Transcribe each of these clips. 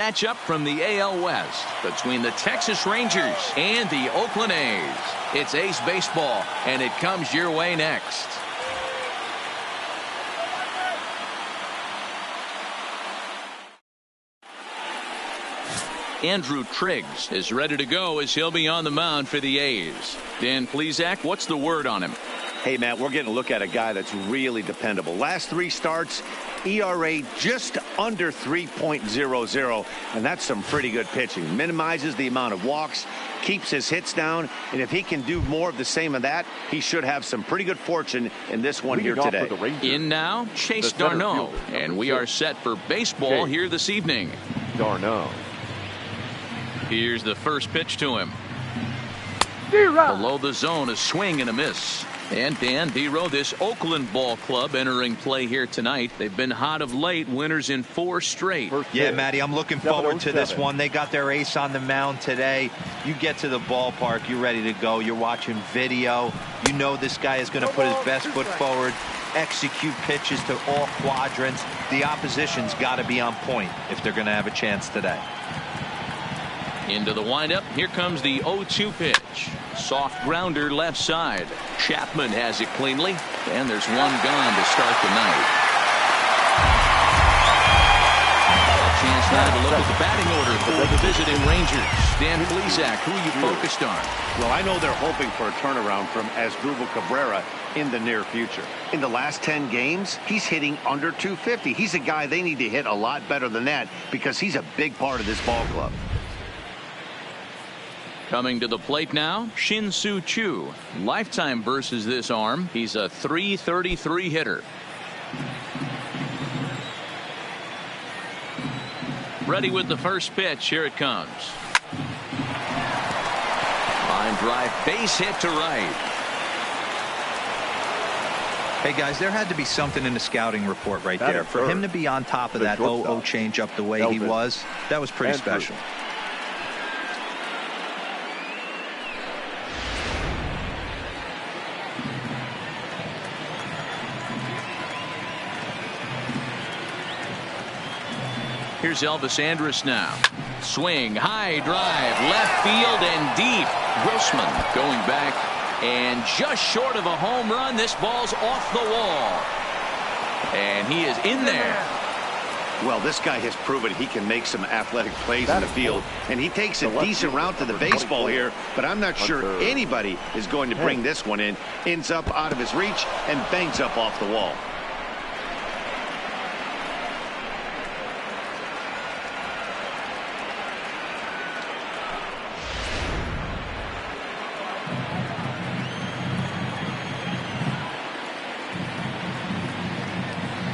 Matchup from the AL West between the Texas Rangers and the Oakland A's. It's A's baseball, and it comes your way next. Andrew Triggs is ready to go as he'll be on the mound for the A's. Dan Plesac, what's the word on him? Hey, Matt, we're getting a look at a guy that's really dependable. Last 3 starts, ERA just under 3.00, and that's some pretty good pitching. Minimizes the amount of walks, keeps his hits down, and if he can do more of the same of that, he should have some pretty good fortune in this one here today. In now, Chase d'Arnaud, and we are set for baseball here this evening. d'Arnaud. Here's the first pitch to him. Below the zone, a swing and a miss. And Dan Dero, this Oakland ball club entering play here tonight. They've been hot of late, winners in 4 straight. Yeah, Matty, I'm looking forward to this one. They got their ace on the mound today. You get to the ballpark, you're ready to go. You're watching video. You know this guy is going to put his best foot forward, execute pitches to all quadrants. The opposition's got to be on point if they're going to have a chance today. Into the windup. Here comes the 0-2 pitch. Soft grounder left side. Chapman has it cleanly, and there's one gone to start the night. A chance now to look at the batting order for the visiting Rangers. Dan Plesac, who are you focused on? Well, I know they're hoping for a turnaround from Asdrubal Cabrera in the near future. In the last 10 games, he's hitting under 250. He's a guy they need to hit a lot better than that because he's a big part of this ball club. Coming to the plate now, Shin-Soo Choo. Lifetime versus this arm. He's a .333 hitter. Ready with the first pitch. Here it comes. Line drive, base hit to right. Hey, guys, there had to be something in the scouting report right there. For him to be on top of that 0-0 changeup the way he was, that was pretty special. Here's Elvis Andrus now. Swing, high drive, left field and deep. Grossman going back and just short of a home run. This ball's off the wall. And he is in there. Well, this guy has proven he can make some athletic plays in the field, and he takes a decent route to the baseball here, but I'm not sure anybody is going to bring this one in. Ends up out of his reach and bangs up off the wall.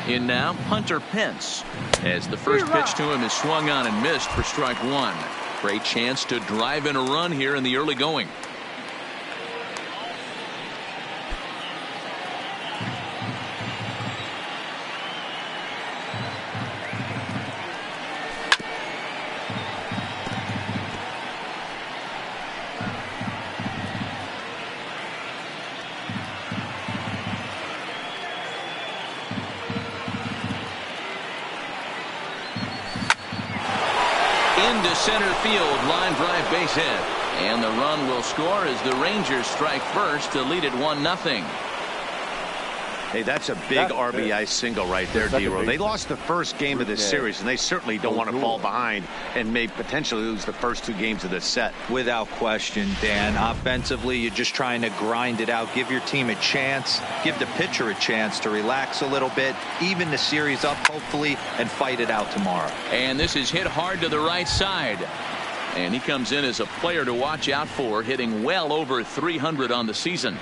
In now, Hunter Pence, as the first pitch to him is swung on and missed for strike 1. Great chance to drive in a run here in the early going. Into center field, line drive, base hit, and the run will score as the Rangers strike first to lead it 1-0. Hey, that's a big RBI single right there, Dero. They lost the first game of this series, and they certainly don't want to fall behind and may potentially lose the first 2 games of this set. Without question, Dan. Offensively, you're just trying to grind it out, give your team a chance, give the pitcher a chance to relax a little bit, even the series up, hopefully, and fight it out tomorrow. And this is hit hard to the right side. And he comes in as a player to watch out for, hitting well over 300 on the season.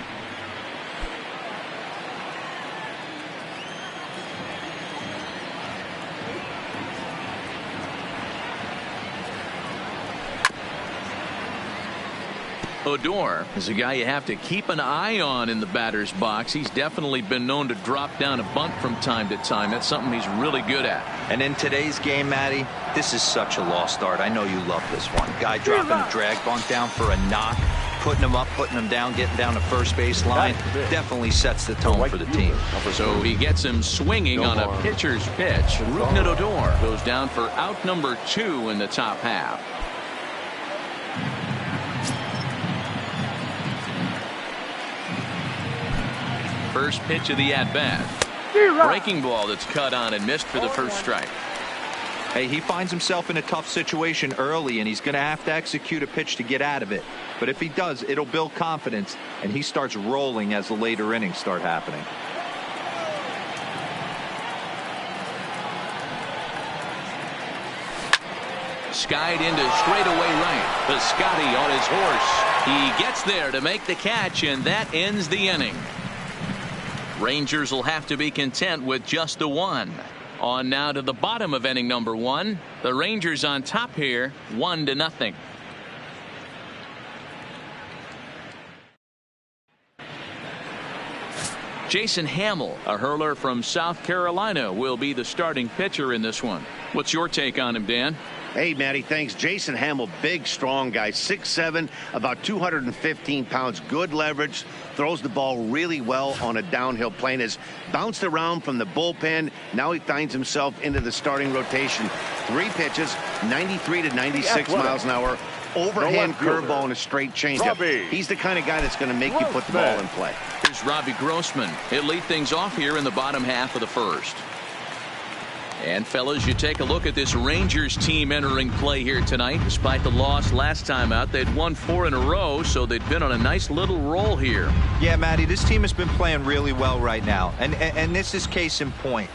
Odor is a guy you have to keep an eye on in the batter's box. He's definitely been known to drop down a bunt from time to time. That's something he's really good at. And in today's game, Matty, this is such a lost art. I know you love this one. Guy dropping a drag bunt down for a knock. putting them up, putting them down, getting down to first base line, definitely sets the tone for the team. So he gets him swinging on a pitcher's pitch. Rougned Odor goes down for out number 2 in the top half. First pitch of the at-bat. Breaking ball that's cut on and missed for the first strike. Hey, he finds himself in a tough situation early, and he's going to have to execute a pitch to get out of it. But if he does, it'll build confidence, and he starts rolling as the later innings start happening. Skied into straightaway right. Piscotty on his horse. He gets there to make the catch, and that ends the inning. Rangers will have to be content with just the one. On now to the bottom of inning number 1. The Rangers on top here, 1-0. Jason Hammel, a hurler from South Carolina, will be the starting pitcher in this one. What's your take on him, Dan? Hey, Matty, thanks. Jason Hammel, big, strong guy, 6'7", about 215 pounds, good leverage, throws the ball really well on a downhill plane, has bounced around from the bullpen. Now he finds himself into the starting rotation. 3 pitches, 93 to 96 miles an hour, overhand curveball and a straight changeup. He's the kind of guy that's going to make you put the ball in play. Here's Robbie Grossman. He'll lead things off here in the bottom half of the first. And fellas, you take a look at this Rangers team entering play here tonight. Despite the loss last time out, they'd won 4 in a row, so they'd been on a nice little roll here. Yeah, Matty, this team has been playing really well right now, and this is case in point.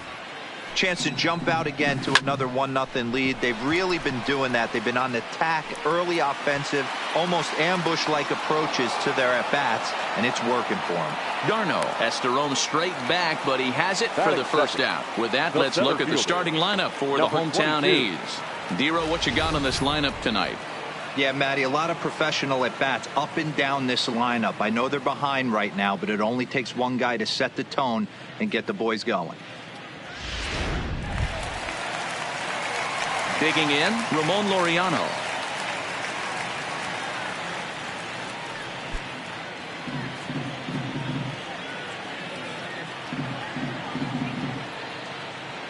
Chance to jump out again to another 1-0 lead. They've really been doing that. They've been on the attack, early offensive, almost ambush-like approaches to their at-bats, and it's working for them. Darno has to roam straight back, but he has it for the first out. With that, let's look at the starting lineup for the hometown A's. Dero, what you got on this lineup tonight? Yeah, Matty, a lot of professional at-bats up and down this lineup. I know they're behind right now, but it only takes one guy to set the tone and get the boys going. Digging in, Ramon Laureano.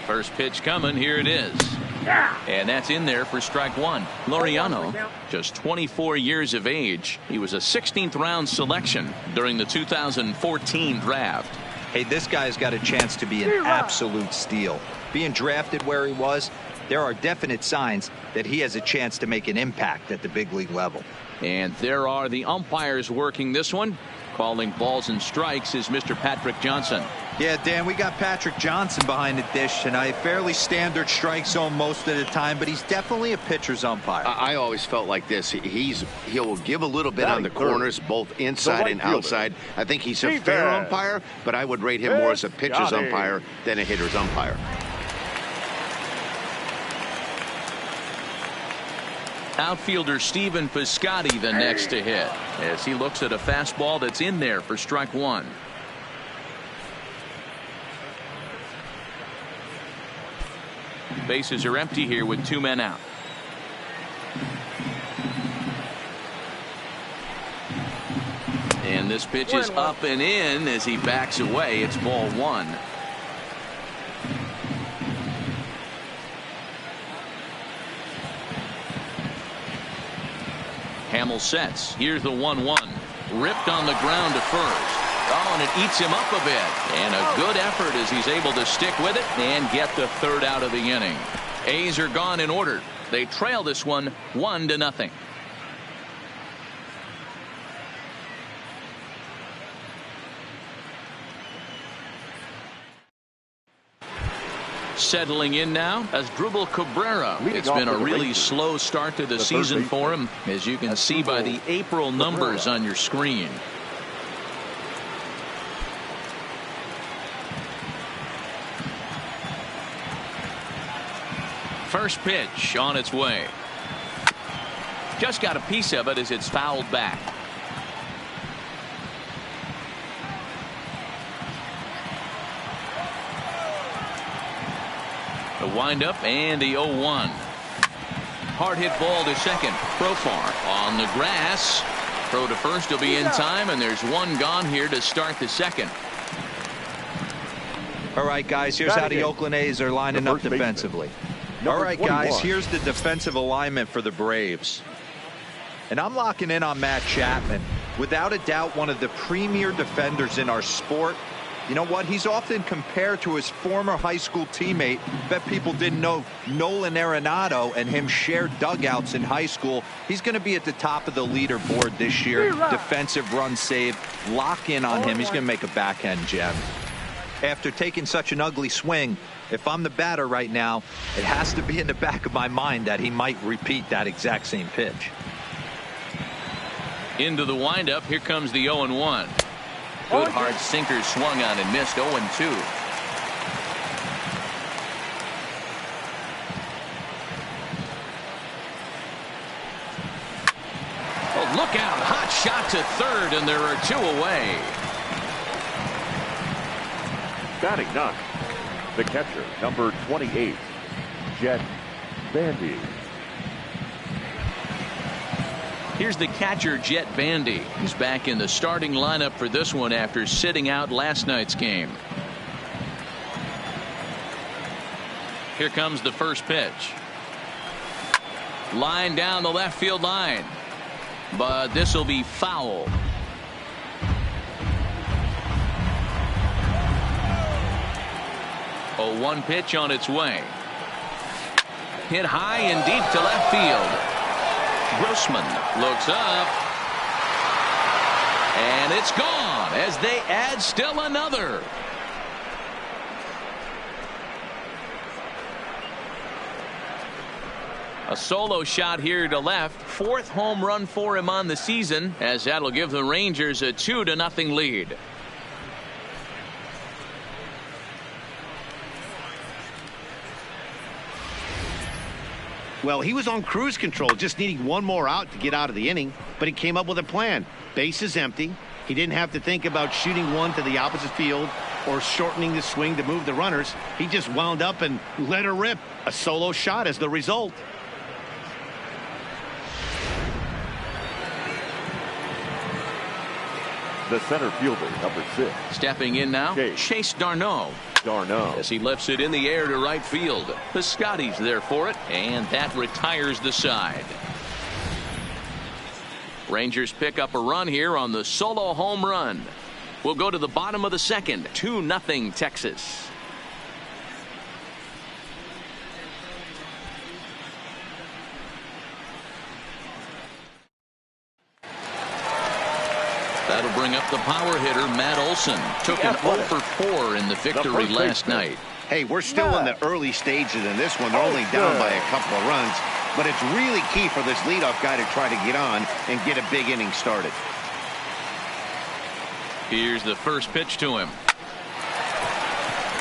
First pitch coming, here it is. And that's in there for strike 1. Laureano, just 24 years of age. He was a 16th round selection during the 2014 draft. Hey, this guy's got a chance to be an absolute steal. Being drafted where he was, there are definite signs that he has a chance to make an impact at the big league level. And there are the umpires working this one. Calling balls and strikes is Mr. Patrick Johnson. Yeah, Dan, we got Patrick Johnson behind the dish tonight. Fairly standard strike zone most of the time, but he's definitely a pitcher's umpire. I always felt like this. He'll give a little bit on the corners, both inside and outside. I think he's a fair umpire, but I would rate him more as a pitcher's umpire than a hitter's umpire. Outfielder Stephen Piscotty the next to hit as he looks at a fastball that's in there for strike 1. Bases are empty here with 2 men out. And this pitch is up and in as he backs away. It's ball 1. Hammel sets. Here's the 1-1. Ripped on the ground to first. Oh, and it eats him up a bit. And a good effort as he's able to stick with it and get the 3rd out of the inning. A's are gone in order. They trail this one 1-0. Settling in now as Drupal Cabrera. It's been a really slow start to the season for him, as you can see by the April numbers on your screen. First pitch on its way. Just got a piece of it as it's fouled back. The windup and the 0-1. Hard hit ball to second. Profar on the grass. Throw to first will be in time, and there's one gone here to start the second. All right, guys, here's how the Oakland A's are lining up defensively. All right, guys, here's the defensive alignment for the Braves. And I'm locking in on Matt Chapman. Without a doubt, one of the premier defenders in our sport. You know what? He's often compared to his former high school teammate. Bet people didn't know Nolan Arenado and him shared dugouts in high school. He's going to be at the top of the leaderboard this year. Defensive run saved. Lock in on him. He's going to make a backhand gem. After taking such an ugly swing, if I'm the batter right now, it has to be in the back of my mind that he might repeat that exact same pitch. Into the windup. Here comes the 0-1. Good hard sinker swung on and missed. 0-2. Oh, look out. Hot shot to third, and there are 2 away. Batting ninth, the catcher, number 28, Jett Bandy. Here's the catcher, Jett Bandy. He's back in the starting lineup for this one after sitting out last night's game. Here comes the first pitch. Line down the left field line. But this will be foul. Oh, 1 pitch on its way. Hit high and deep to left field. Grossman looks up, and it's gone as they add still another. A solo shot here to left. 4th home run for him on the season, as that'll give the Rangers a 2-0 lead. Well, he was on cruise control, just needing one more out to get out of the inning, but he came up with a plan. Base is empty. He didn't have to think about shooting one to the opposite field or shortening the swing to move the runners. He just wound up and let her rip. A solo shot as the result. The center fielder, number 6. Stepping in now, Chase Darno. As he lifts it in the air to right field. Piscotty's there for it, and that retires the side. Rangers pick up a run here on the solo home run. We'll go to the bottom of the second. 2-0 Texas. That'll bring up the power hitter, Matt Olson. Took an 0 for 4 in the victory last night. Hey, we're still in the early stages in this one. They're only down by a couple of runs, but it's really key for this leadoff guy to try to get on and get a big inning started. Here's the first pitch to him.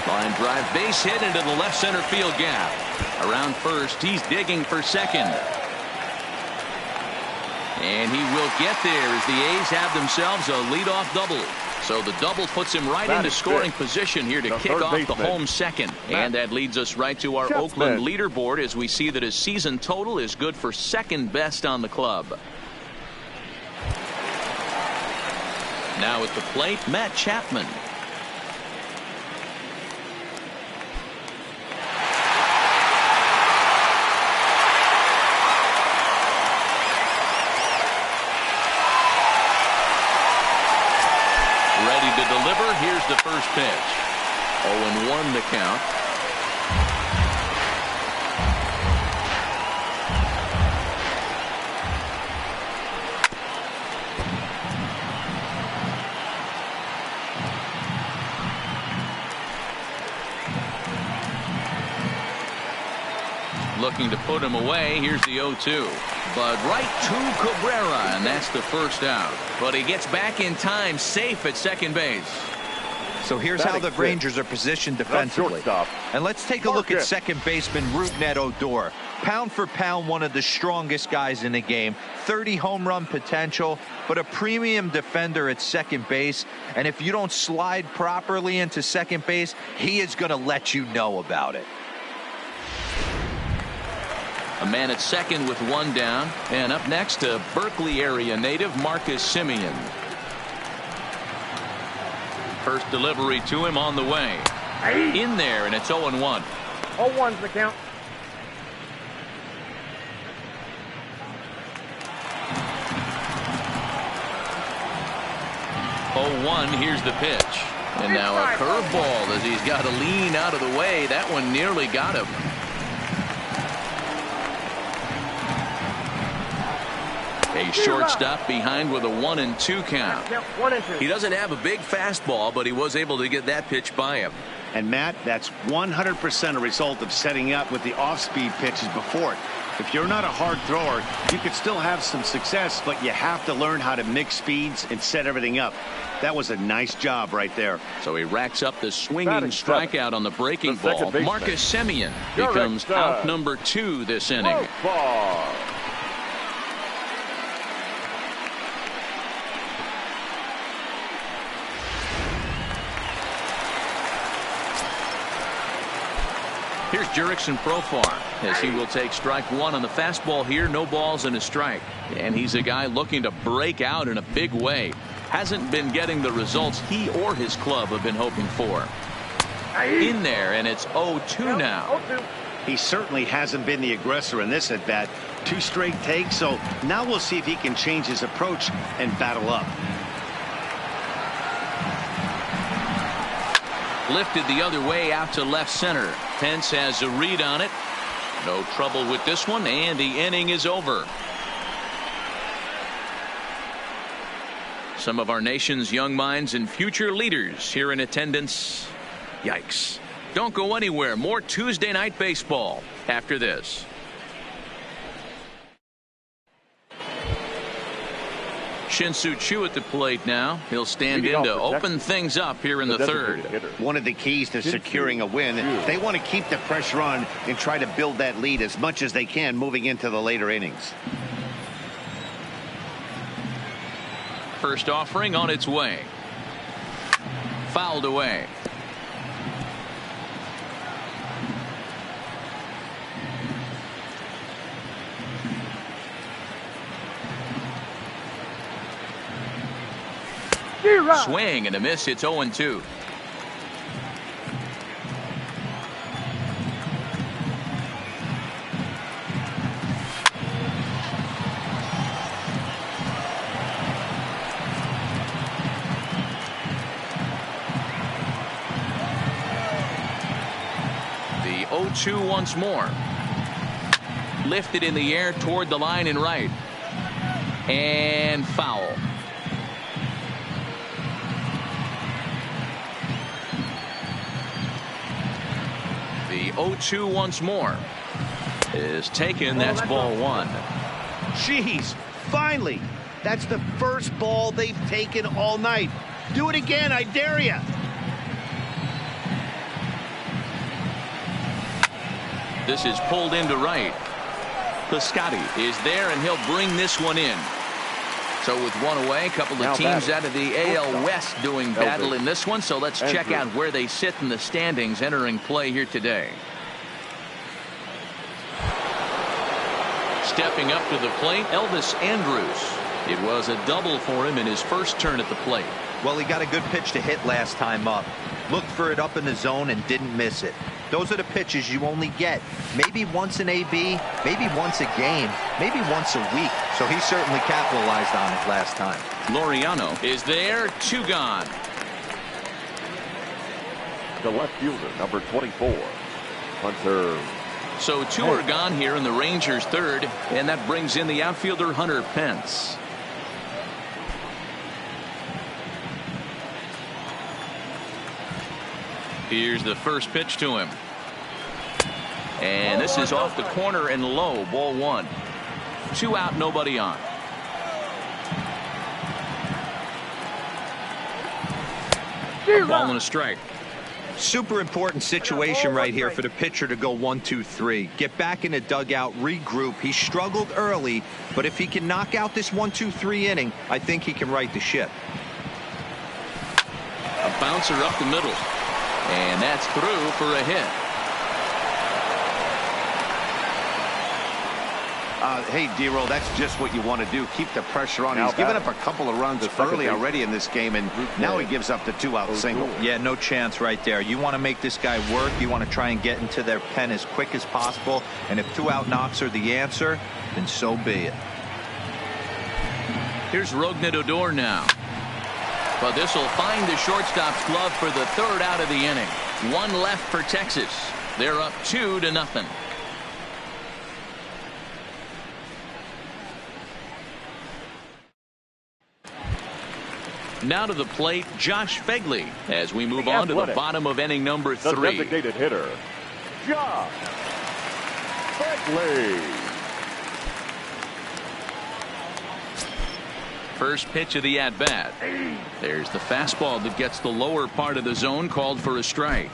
Line drive, base hit into the left center field gap. Around first, he's digging for second. And he will get there as the A's have themselves a leadoff double. So the double puts him right into scoring position here to kick off the home second. And that leads us right to our Oakland leaderboard as we see that his season total is good for second best on the club. Now at the plate, Matt Chapman. To deliver. Here's the first pitch. 0-1 the count. Looking to put him away. Here's the 0-2. But right to Cabrera, and that's the first out. But he gets back in time, safe at second base. So here's how the Rangers are positioned defensively. And let's take a look at second baseman Rougned Odor. Pound for pound, one of the strongest guys in the game. 30 home run potential, but a premium defender at second base. And if you don't slide properly into second base, he is going to let you know about it. A man at second with one down. And up next, a Berkeley area native, Marcus Semien. First delivery to him on the way. In there, and it's 0-1. 0-1's the count. 0-1, here's the pitch. And now a curveball as he's got to lean out of the way. That one nearly got him. A shortstop behind with a 1-2 count. 1-2. He doesn't have a big fastball, but he was able to get that pitch by him. And Matt, that's 100% a result of setting up with the off-speed pitches before it. If you're not a hard thrower, you could still have some success, but you have to learn how to mix speeds and set everything up. That was a nice job right there. So he racks up the swinging strikeout on the breaking ball. Marcus Semien becomes out number 2 this inning. Here's Jurickson Profar as he will take strike 1 on the fastball here. No balls and a strike. And he's a guy looking to break out in a big way. Hasn't been getting the results he or his club have been hoping for. In there, and it's 0-2 now. He certainly hasn't been the aggressor in this at bat. 2 straight takes, so now we'll see if he can change his approach and battle up. Lifted the other way out to left center. Pence has a read on it. No trouble with this one, and the inning is over. Some of our nation's young minds and future leaders here in attendance. Yikes. Don't go anywhere. More Tuesday Night Baseball after this. Shin-Soo Choo at the plate now. He'll stand in to open things up here in the third. One of the keys to securing a win, they want to keep the pressure on and try to build that lead as much as they can moving into the later innings. First offering on its way. Fouled away. Swing and a miss. It's 0-2. The 0-2 once more. Lifted in the air toward the line and right. And foul. The 0-2 once more is taken. That's ball 1. Jeez, finally. That's the first ball they've taken all night. Do it again, I dare you. This is pulled into right. Piscotty is there, and he'll bring this one in. So with one away, a couple of teams out of the AL West doing battle in this one. So let's check out where they sit in the standings entering play here today. Stepping up to the plate, Elvis Andrus. It was a double for him in his first turn at the plate. Well, he got a good pitch to hit last time up. Looked for it up in the zone and didn't miss it. Those are the pitches you only get maybe once in AB, maybe once a game, maybe once a week. So he certainly capitalized on it last time. Laureano is there, 2 gone. The left fielder, number 24, Hunter. So 2 are gone here in the Rangers' third, and that brings in the outfielder Hunter Pence. Here's the first pitch to him. And this is off the corner and low, ball 1. 2 out, nobody on. Ball and a strike. Super important situation right here for the pitcher to go 1-2-3. Get back in the dugout, regroup. He struggled early, but if he can knock out this 1-2-3 inning, I think he can right the ship. A bouncer up the middle. And that's through for a hit. Hey, D-Roll, that's just what you want to do. Keep the pressure on. He's given up a couple of runs early already in this game, and now he gives up the 2-out single. Yeah, no chance right there. You want to make this guy work. You want to try and get into their pen as quick as possible. And if 2-out knocks are the answer, then so be it. Here's Rougned Odor now. But this will find the shortstop's glove for the 3rd out of the inning. 1 left for Texas. They're up 2-0. Now to the plate, Josh Phegley, as we move on to the bottom of inning number 3. The designated hitter, Josh Phegley. First pitch of the at-bat. There's the fastball that gets the lower part of the zone, called for a strike.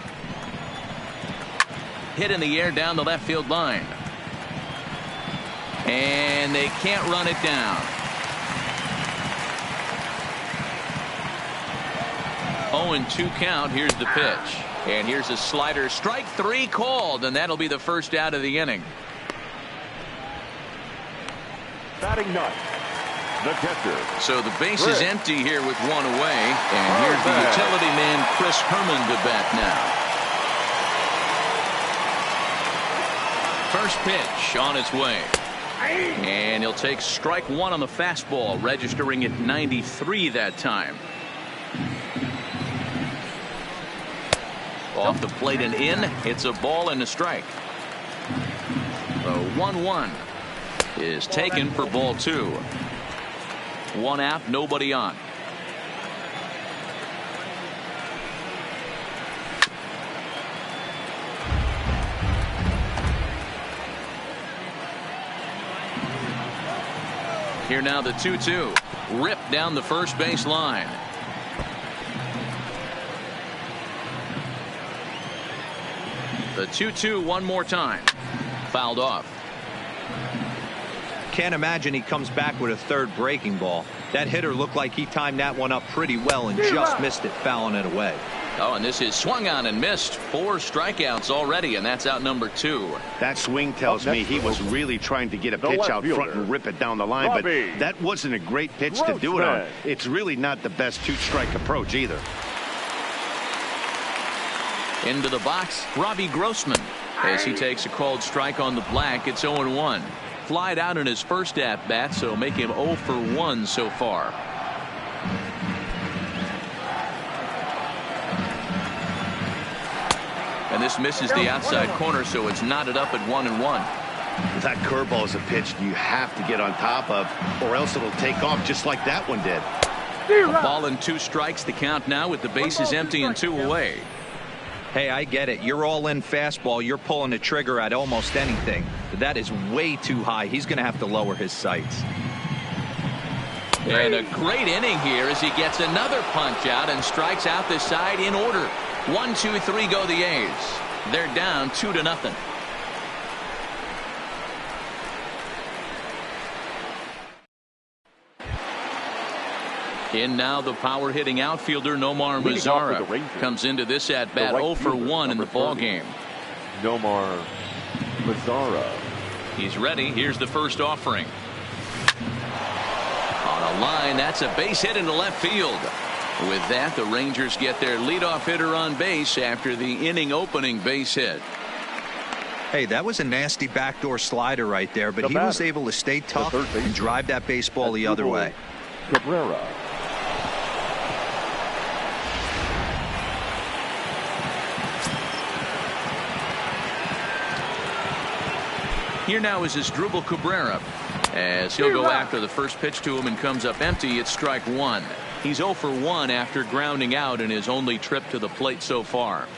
Hit in the air down the left field line. And they can't run it down. 0-2 count. Here's the pitch. And here's a slider. Strike 3 called, and that'll be the 1st out of the inning. Batting ninth, the catcher. So the base is empty here with 1 away. And here's the utility man, Chris Herman, to bat now. First pitch on its way. And he'll take strike 1 on the fastball, registering at 93 that time. Off the plate and in. It's a ball and a strike. The 1-1 is taken for ball 2. 1 out, nobody on. Here now the 2-2. Ripped down the first base line. The 2-2 one more time. Fouled off. Can't imagine he comes back with a 3rd breaking ball. That hitter looked like he timed that one up pretty well and just missed it, fouling it away. Oh, and this is swung on and missed. 4 strikeouts already, and that's out number 2. That swing tells me he was really trying to get a pitch out front and rip it down the line, but that wasn't a great pitch to do it on. It's really not the best 2-strike approach either. Into the box, Robbie Grossman, as he takes a called strike on the black. It's 0-1. Flied out in his first at-bat, so make him 0 for 1 so far. And this misses the outside corner, so it's knotted up at 1-1. That curveball is a pitch you have to get on top of, or else it'll take off just like that one did. A ball and 2 strikes, the count now with the bases empty and 2 away. Hey, I get it. You're all in fastball. You're pulling the trigger at almost anything. But that is way too high. He's going to have to lower his sights. And a great inning here as he gets another punch out and strikes out the side in order. 1, 2, 3 go the A's. They're down 2-0. In now the power hitting outfielder Nomar Mazara comes into this at bat 0 for 1 in the ball game. Nomar Mazara. He's ready. Here's the first offering. On a line, that's a base hit into left field. With that, the Rangers get their leadoff hitter on base after the inning opening base hit. Hey, that was a nasty backdoor slider right there, but he was able to stay tough and drive that baseball the other way. Cabrera. Here now is Asdrubal Cabrera, as he'll go after the first pitch to him and comes up empty. It's strike 1. He's 0 for 1 after grounding out in his only trip to the plate so far.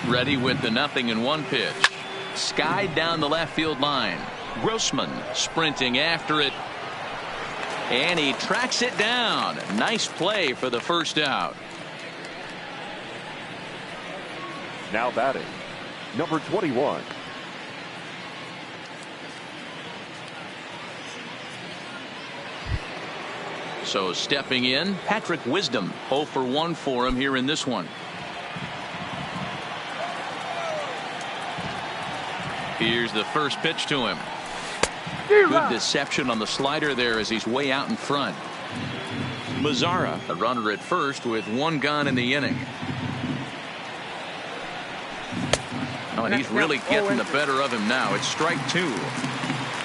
Ready with the 0-1 pitch. Skied down the left field line. Grossman sprinting after it. And he tracks it down. Nice play for the first out. Now batting, number 21. So stepping in, Patrick Wisdom. 0 for 1 for him here in this one. Here's the first pitch to him. Good deception on the slider there as he's way out in front. Mazara, a runner at first with one gone in the inning. Oh, and he's really getting the better of him now. It's strike two.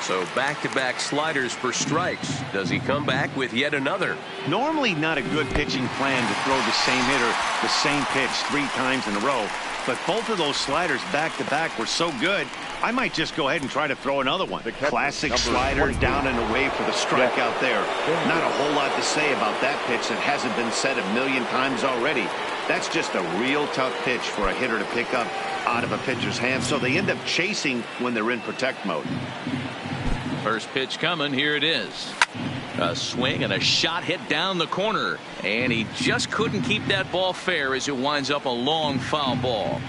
So back-to-back sliders for strikes. Does he come back with yet another? Normally not a good pitching plan to throw the same hitter the same pitch 3 times in a row. But both of those sliders back-to-back were so good, I might just go ahead and try to throw another one. The classic slider down and away for the strikeout there. Not a whole lot to say about that pitch that hasn't been said a million times already. That's just a real tough pitch for a hitter to pick up out of a pitcher's hand, so they end up chasing when they're in protect mode. First pitch coming. Here it is. A swing and a shot hit down the corner, and he just couldn't keep that ball fair as it winds up a long foul ball.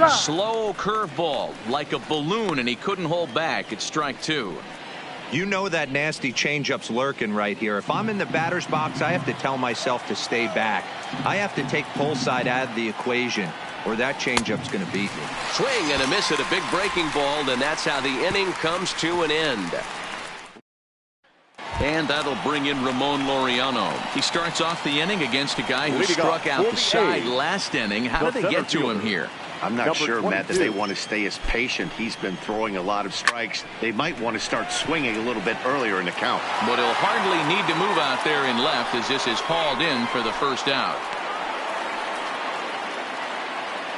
Slow curveball like a balloon, and he couldn't hold back. It's strike two. You know that nasty changeup's lurking right here. If I'm in the batter's box, I have to tell myself to stay back. I have to take pull side out of the equation, or that changeup's going to beat me. Swing and a miss at a big breaking ball, and that's how the inning comes to an end. And that'll bring in Ramon Laureano. He starts off the inning against a guy who struck out the side last inning. How did they get to him here? I'm not sure, Matt, that they want to stay as patient. He's been throwing a lot of strikes. They might want to start swinging a little bit earlier in the count. But he'll hardly need to move out there in left as this is hauled in for the first out.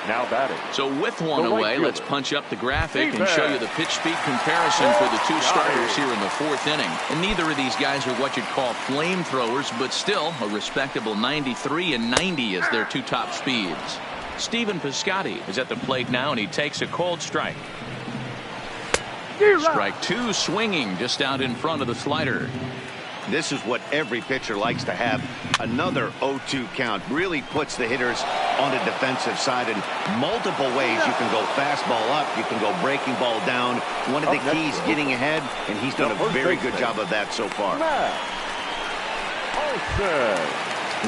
Now batting. So with one away, let's punch up the graphic and show you the pitch speed comparison for the two starters here in the fourth inning. And neither of these guys are what you'd call flamethrowers, but still a respectable 93 and 90 as their two top speeds. Stephen Piscotty is at the plate now, and he takes a cold strike. Strike two, swinging just out in front of the slider. This is what every pitcher likes to have. Another 0-2 count really puts the hitters on the defensive side in multiple ways. You can go fastball up, you can go breaking ball down. One of the keys getting ahead, and he's done a very good job of that so far.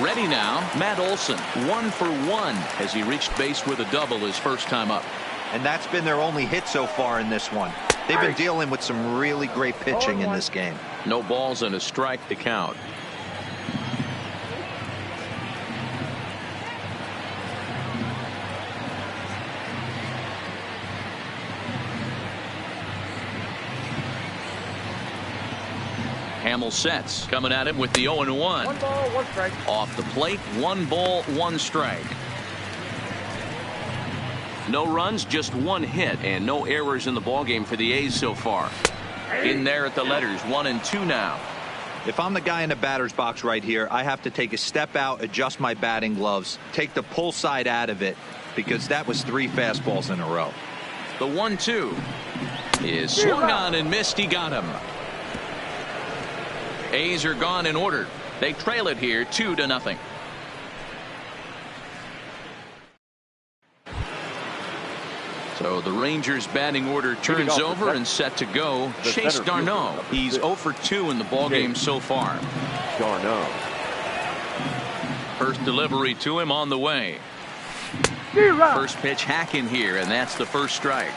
Ready now, Matt Olson, 1 for 1 as he reached base with a double his first time up. And that's been their only hit so far in this one. They've been dealing with some really great pitching in this game. No balls and a strike to count. Hamill sets, coming at him with the 0-1. 1 ball, 1 strike. Off the plate, 1 ball, 1 strike. No runs, just 1 hit, and no errors in the ballgame for the A's so far. In there at the letters, 1 and 2 now. If I'm the guy in the batter's box right here, I have to take a step out, adjust my batting gloves, take the pull side out of it, because that was 3 fastballs in a row. The 1-2 is swung on and missed. He got him. A's are gone in order. They trail it here 2-0. So the Rangers batting order turns over and set to go. Chase Darno. He's 0 for 2 in the ballgame so far. Darno. First delivery to him on the way. First pitch hack in here, and that's the first strike.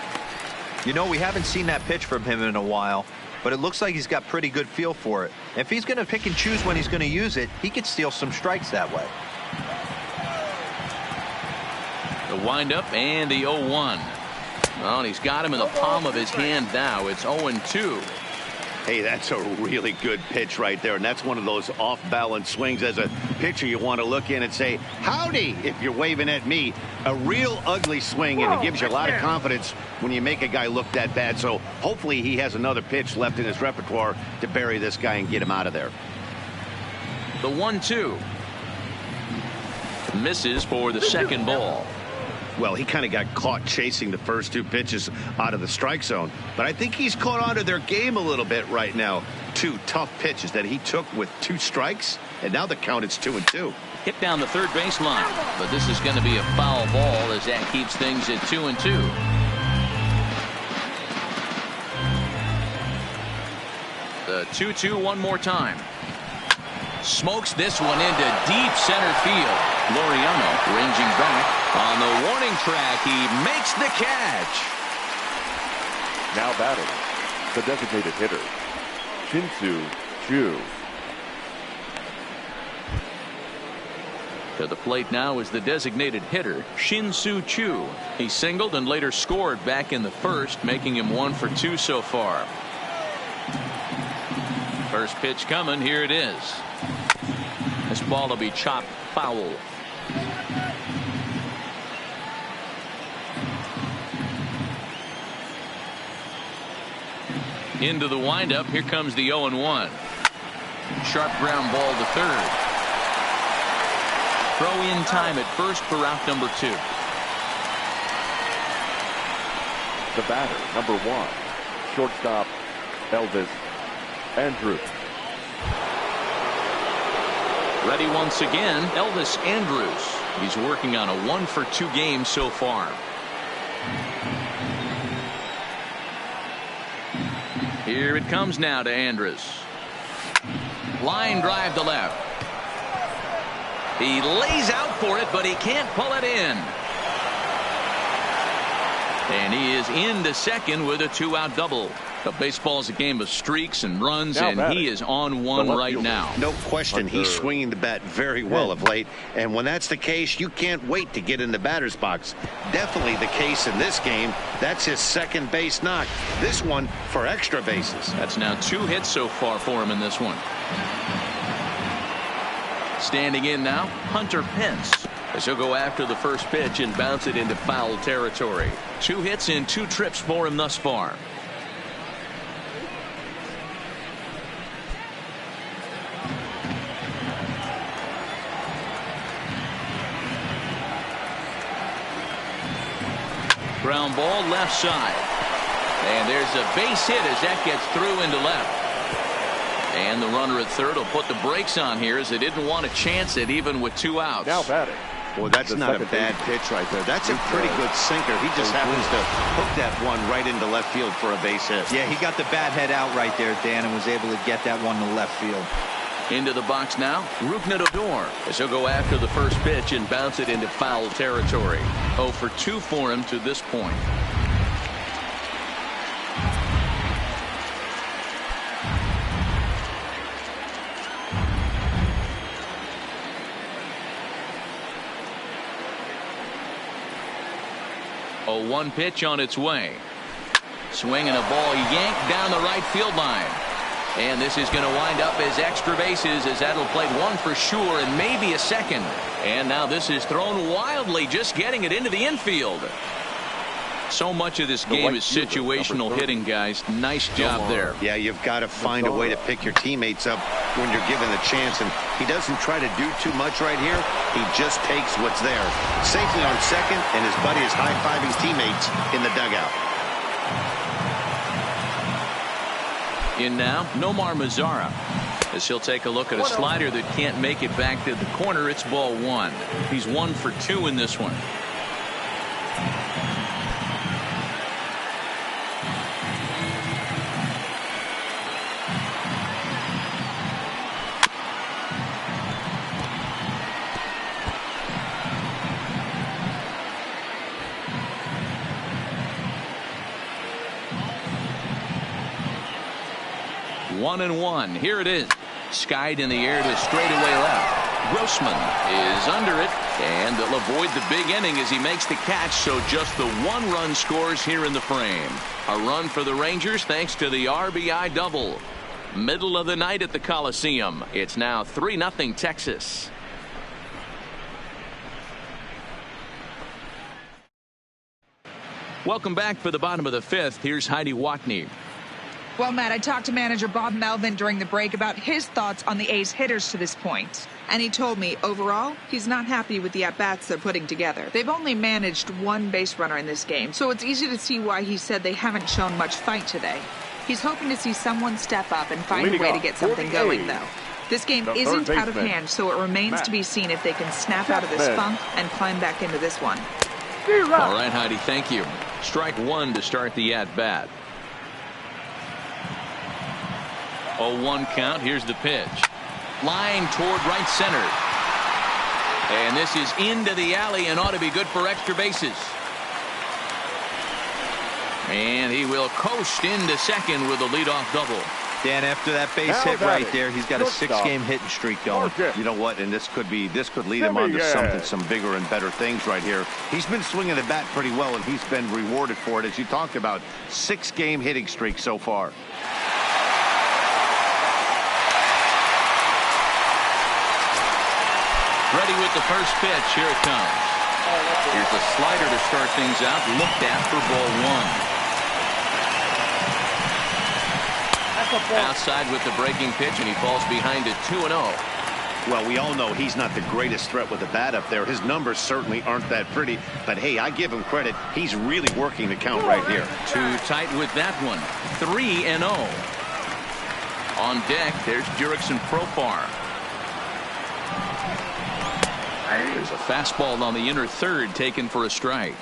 You know, we haven't seen that pitch from him in a while, but it looks like he's got pretty good feel for it. If he's going to pick and choose when he's going to use it, he could steal some strikes that way. The windup and the 0-1. Well, and he's got him in the palm of his hand now. It's 0-2. Hey, that's a really good pitch right there, and that's one of those off-balance swings. As a pitcher, you want to look in and say, howdy, if you're waving at me. A real ugly swing, and it gives you a lot of confidence when you make a guy look that bad. So hopefully he has another pitch left in his repertoire to bury this guy and get him out of there. The 1-2. Misses for the second ball. Well, he kind of got caught chasing the first 2 pitches out of the strike zone. But I think he's caught on to their game a little bit right now. 2 tough pitches that he took with 2 strikes, and now the count is 2-2. Hit down the third baseline, but this is going to be a foul ball as that keeps things at 2-2. The 2-2 one more time. smokes this one into deep center field. Laureano ranging back on the warning track. He makes the catch. Now batting, the designated hitter, Shin-Soo Choo. To the plate now is the designated hitter, Shin-Soo Choo. He singled and later scored back in the first, making him 1 for 2 so far. First pitch coming. Here it is. This ball will be chopped foul. Into the windup. Here comes the 0-1. Sharp ground ball to third. Throw in time at first for out number 2. The batter, number 1, shortstop Elvis Andrus. Ready once again, Elvis Andrus. He's working on a 1 for 2 game so far. Here it comes now to Andrus. Line drive to left. He lays out for it, but he can't pull it in. And he is into second with a 2-out double. The baseball's a game of streaks and runs, and he is on one right now. No question, he's swinging the bat very well of late. And when that's the case, you can't wait to get in the batter's box. Definitely the case in this game. That's his second base knock. This one for extra bases. That's now 2 hits so far for him in this one. Standing in now, Hunter Pence, as he'll go after the first pitch and bounce it into foul territory. 2 hits in 2 trips for him thus far. Ground ball left side. And there's a base hit as that gets through into left. And the runner at third will put the brakes on here as they didn't want to chance it even with 2 outs. Now batting. Well, that's not a bad pitch right there. That's a pretty good sinker. He just happens to hook that one right into left field for a base hit. Yeah, he got the bat head out right there, Dan, and was able to get that one to left field. Into the box now, Rougned Odor, as he'll go after the first pitch and bounce it into foul territory. 0 for 2 for him to this point. A 1 pitch on its way. Swinging a ball yanked down the right field line. And this is going to wind up as extra bases, as that'll play 1 for sure and maybe a second. And now this is thrown wildly, just getting it into the infield. So much of this game is situational hitting, guys. Nice job there. Yeah, you've got to find a way to pick your teammates up when you're given the chance. And he doesn't try to do too much right here. He just takes what's there. Safely on second, and his buddy is high-fiving teammates in the dugout. In now, Nomar Mazara, as he'll take a look at a slider that can't make it back to the corner. It's ball 1. He's 1 for 2 in this one. One and one. Here it is. Skied in the air to straightaway left. Grossman is under it, and they'll avoid the big inning as he makes the catch, so just the 1 run scores here in the frame. A run for the Rangers thanks to the RBI double. Middle of the night at the Coliseum. It's now 3-0 Texas. Welcome back for the bottom of the 5th. Here's Heidi Watney. Well, Matt, I talked to manager Bob Melvin during the break about his thoughts on the A's hitters to this point. And he told me, overall, he's not happy with the at-bats they're putting together. They've only managed 1 base runner in this game, so it's easy to see why he said they haven't shown much fight today. He's hoping to see someone step up and find a way to get something going, though. This game isn't out of hand, so it remains to be seen if they can snap out of this funk and climb back into this one. All right, Heidi, thank you. Strike 1 to start the at-bat. 0-1 count. Here's the pitch. Line toward right center. And this is into the alley and ought to be good for extra bases. And he will coast into second with a leadoff double. Dan, after that base hit right there, he's got a 6-game hitting streak going. You know what? And this could lead him on to some bigger and better things right here. He's been swinging the bat pretty well, and he's been rewarded for it, as you talked about. 6-game hitting streak so far. Ready with the first pitch. Here it comes. Here's a slider to start things out. Looked at for ball 1. Outside with the breaking pitch, and he falls behind it 2-0. Well, we all know he's not the greatest threat with the bat up there. His numbers certainly aren't that pretty, but hey, I give him credit. He's really working the count right here. Too tight with that one. 3-0. On deck, there's Jurickson Profar. There's a fastball on the inner third taken for a strike.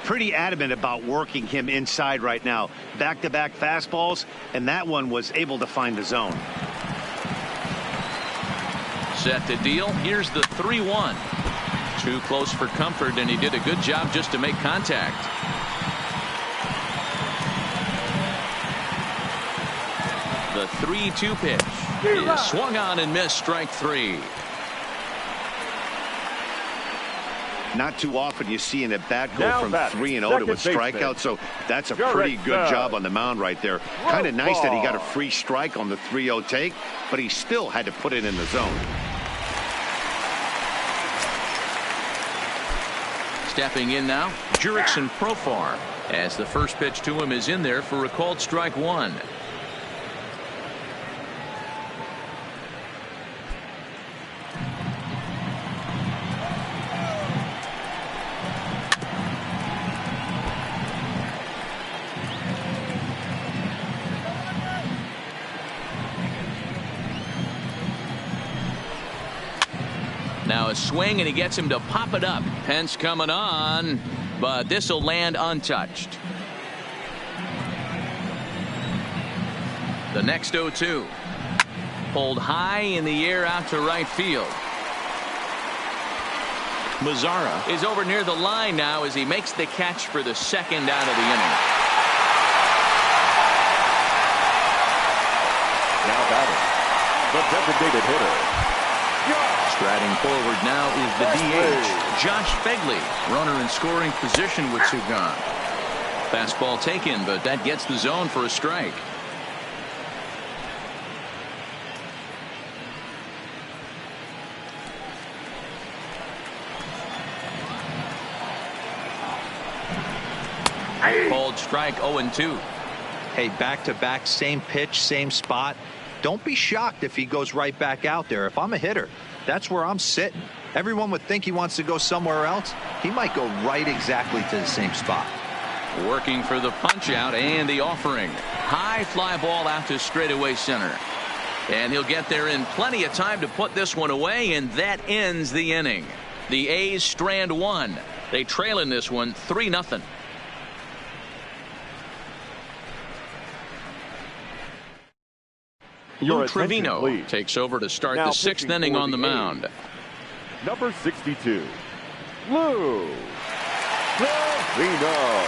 Pretty adamant about working him inside right now. Back-to-back fastballs, and that one was able to find the zone. Set to deal. Here's the 3-1. Too close for comfort, and he did a good job just to make contact. The 3-2 pitch is swung on and missed. Strike 3. Not too often you see an at-bat go from 3-0 to a strikeout, so that's a pretty good job on the mound right there. Kind of nice that he got a free strike on the 3-0 take, but he still had to put it in the zone. Stepping in now, Jurickson Profar, as the first pitch to him is in there for a called strike 1. Now a swing, and he gets him to pop it up. Pence coming on, but this will land untouched. The next 0-2. Pulled high in the air out to right field. Mazara is over near the line now as he makes the catch for the second out of the inning. Now batting, the designated hitter. Striding forward now is the DH, Josh Phegley. Runner in scoring position with two gone. Fastball taken, but that gets the zone for a strike. Called strike 0-2. Hey, back-to-back, same pitch, same spot. Don't be shocked if he goes right back out there. If I'm a hitter, that's where I'm sitting. Everyone would think he wants to go somewhere else. He might go right exactly to the same spot. Working for the punch out and the offering. High fly ball out to straightaway center. And he'll get there in plenty of time to put this one away, and that ends the inning. The A's strand one. They trail in this one 3-0. Lou Trevino takes over to start the sixth inning on the mound. Number 62, Lou Trevino.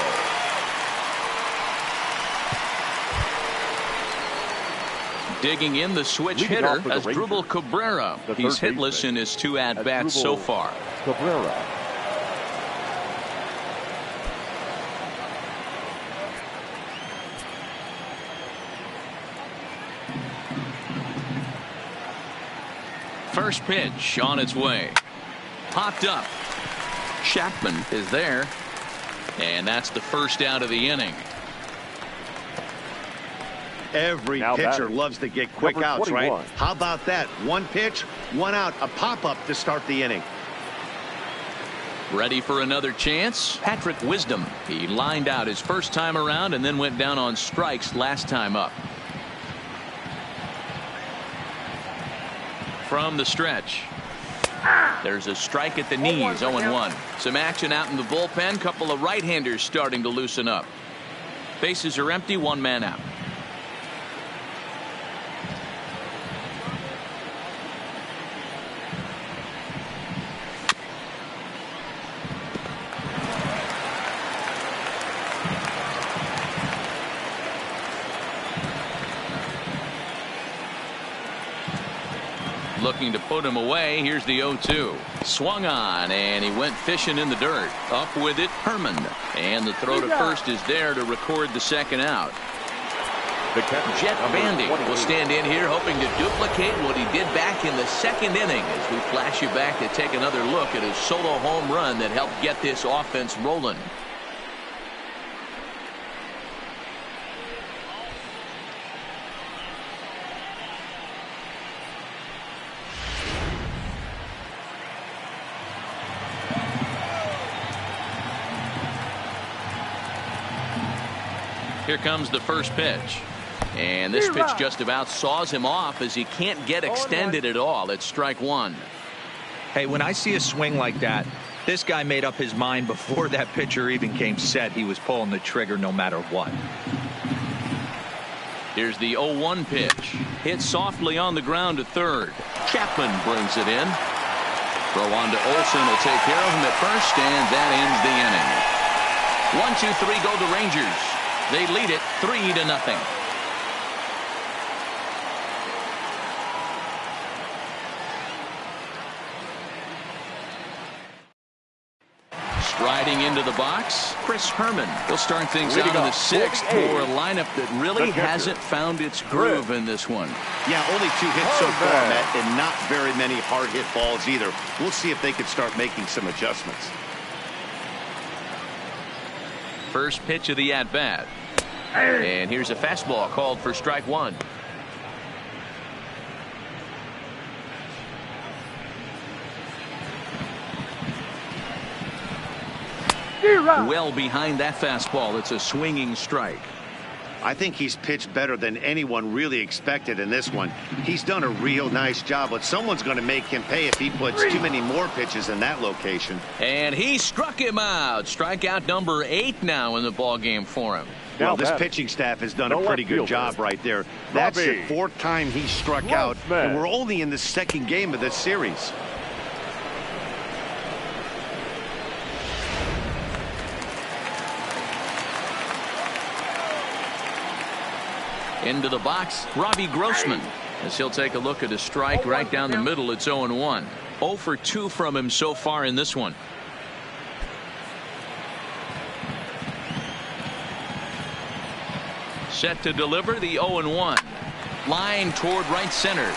Digging in the switch hitter as Asdrubal Cabrera. He's hitless in his two at-bats so far. Cabrera. First pitch on its way. Popped up. Chapman is there. And that's the first out of the inning. Every pitcher loves to get quick outs, right? How about that? One pitch, one out, a pop-up to start the inning. Ready for another chance? Patrick Wisdom. He lined out his first time around and then went down on strikes last time up. From the stretch. There's a strike at the knees, 0-1. Some action out in the bullpen. Couple of right-handers starting to loosen up. Bases are empty, one man out. looking to put him away. Here's the 0-2. Swung on, and he went fishing in the dirt. Up with it, Herman. And the throw to first is there to record the second out. Jet Bandy will stand in here hoping to duplicate what he did back in the second inning as we flash you back to take another look at his solo home run that helped get this offense rolling. Here comes the first pitch. And this pitch just about saws him off as he can't get extended at all. It's strike one. Hey, when I see a swing like that, this guy made up his mind before that pitcher even came set. He was pulling the trigger no matter what. Here's the 0-1 pitch. Hit softly on the ground to third. Chapman brings it in. Throw on to Olsen to take care of him at first, and that ends the inning. 1-2-3 go the Rangers. They lead it 3-0. Striding into the box, Chris Herman. He'll start things out in the sixth for a lineup that really hasn't found its groove in this one. Yeah, only 2 hits so far, Matt, and not very many hard hit balls either. We'll see if they can start making some adjustments. First pitch of the at-bat. And here's a fastball called for strike one. Well behind that fastball. It's a swinging strike. I think he's pitched better than anyone really expected in this one. He's done a real nice job, but someone's going to make him pay if he puts too many more pitches in that location. And he struck him out. Strikeout number 8 now in the ball game for him. Well, this pitching staff has done a pretty good job right there. That's the 4th time he struck out, and we're only in the 2nd game of this series. Into the box, Robbie Grossman, as he'll take a look at a strike right down the middle. It's 0-1. 0 for 2 from him so far in this one. Set to deliver the 0-1. Line toward right center.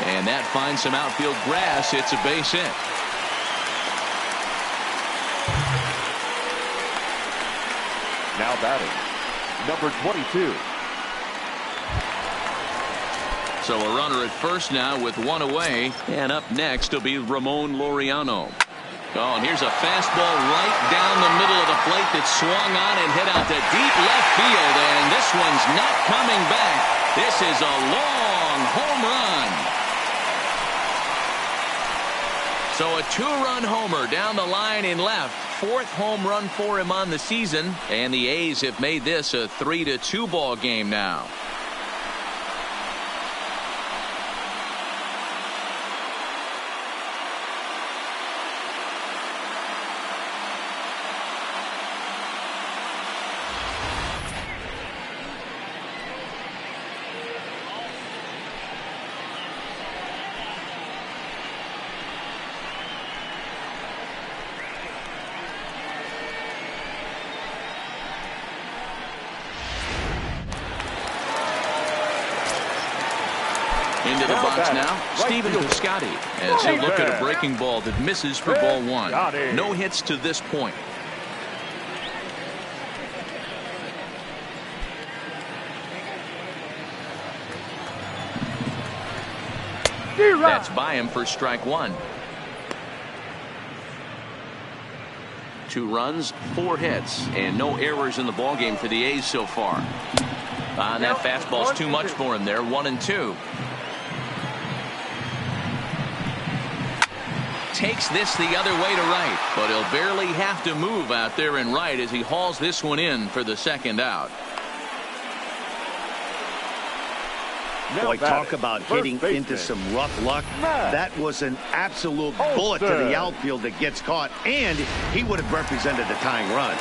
And that finds some outfield grass. It's a base hit. Now batting, number 22. So a runner at first now with 1 away. And up next will be Ramon Laureano. Oh, and here's a fastball right down the middle of the plate that swung on and hit out to deep left field. And this one's not coming back. This is a long home run. So a 2-run homer down the line in left. 4th home run for him on the season. And the A's have made this a 3-2 ball game now. Into the box now, Stephen Piscotty, as he'll look at a breaking ball that misses for ball 1. No hits to this point. That's by him for strike 1. 2 runs, 4 hits, and no errors in the ballgame for the A's so far. That fastball's too much for him there. 1-2. Takes this the other way to right, but he'll barely have to move out there in right as he hauls this one in for the 2nd out. Boy, talk about hitting into some rough luck. That was an absolute bullet to the outfield that gets caught, and he would have represented the tying run.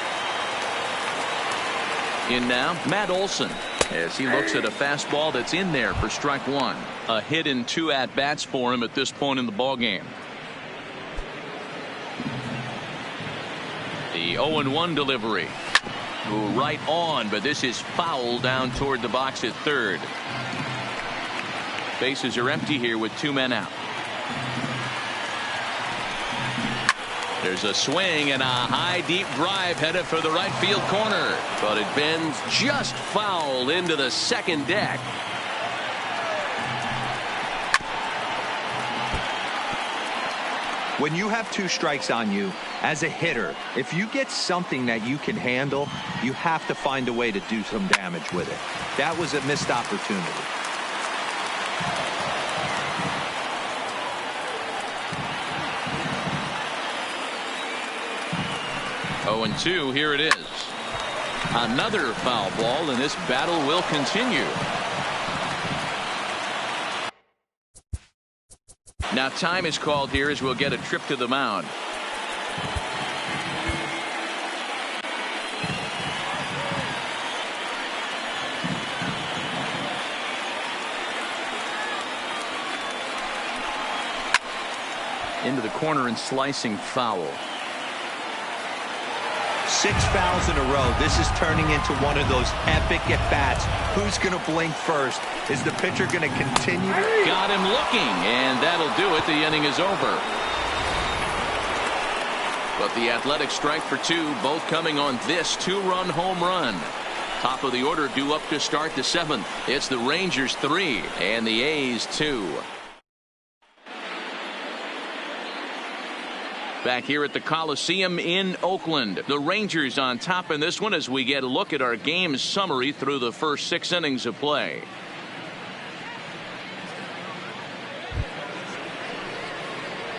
In now, Matt Olson. as he looks at a fastball that's in there for strike one. A hit in 2 at-bats for him at this point in the ballgame. The 0-1 delivery. Right on, but this is foul down toward the box at third. Bases are empty here with 2 men out. There's a swing and a high deep drive headed for the right field corner, but it bends just foul into the second deck. When you have 2 strikes on you as a hitter, if you get something that you can handle, you have to find a way to do some damage with it. That was a missed opportunity. 0-2, here it is. Another foul ball, and this battle will continue. Now time is called here as we'll get a trip to the mound. Into the corner and slicing foul. 6 fouls in a row. This is turning into one of those epic at-bats. Who's going to blink first? Is the pitcher going to continue? Got him looking, and that'll do it. The inning is over. But the Athletics strike for 2, both coming on this 2-run home run. Top of the order due up to start the 7th. It's the Rangers 3 and the A's 2. Back here at the Coliseum in Oakland, the Rangers on top in this one as we get a look at our game summary through the first 6 innings of play.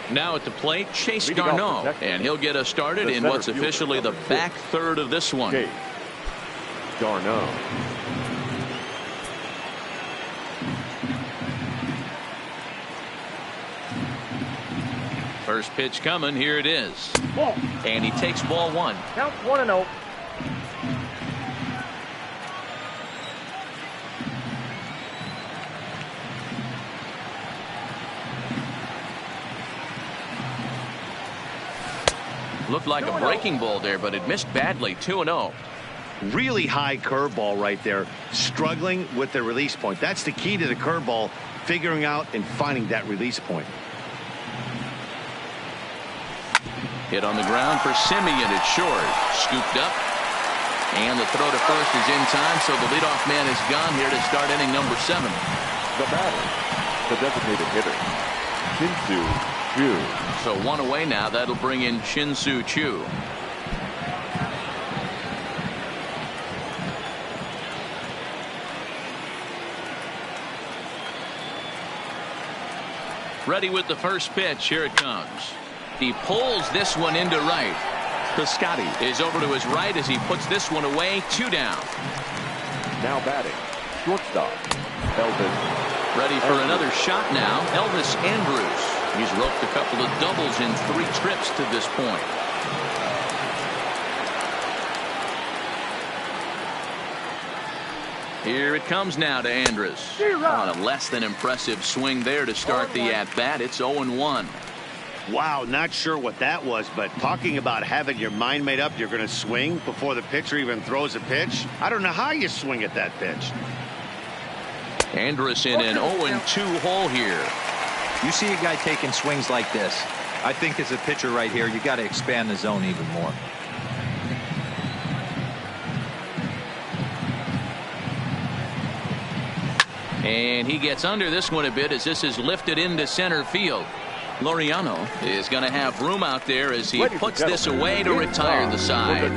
Now at the plate, Chase Garneau, and he'll get us started in what's officially the back third of this one. Chase Garneau. First pitch coming. Here it is. Ball. And he takes ball 1. Count 1-0. Looked like a breaking ball there, but it missed badly. 2-0. Really high curveball right there. Struggling with the release point. That's the key to the curveball, figuring out and finding that release point. Hit on the ground for Semien. It's short. Scooped up. And the throw to first is in time, so the leadoff man is gone here to start inning number 7. The batter, the designated hitter, Shin-Soo Choo. So 1 away now. That'll bring in Shin-Soo Choo. Ready with the first pitch. Here it comes. He pulls this one into right. Piscotty is over to his right as he puts this one away. 2 down. Now batting, shortstop, Elvis. Ready for another shot now. Elvis Andrus. He's roped a couple of doubles in 3 trips to this point. Here it comes now to Andrus. On a less than impressive swing there to start the at-bat. It's 0-1. Wow, not sure what that was, but talking about having your mind made up you're going to swing before the pitcher even throws a pitch. I don't know how you swing at that pitch. Andrus in an 0-2 hole here. You see a guy taking swings like this. I think as a pitcher right here, you got to expand the zone even more. And he gets under this one a bit as this is lifted into center field. Laureano is going to have room out there as he puts this away to retire the side.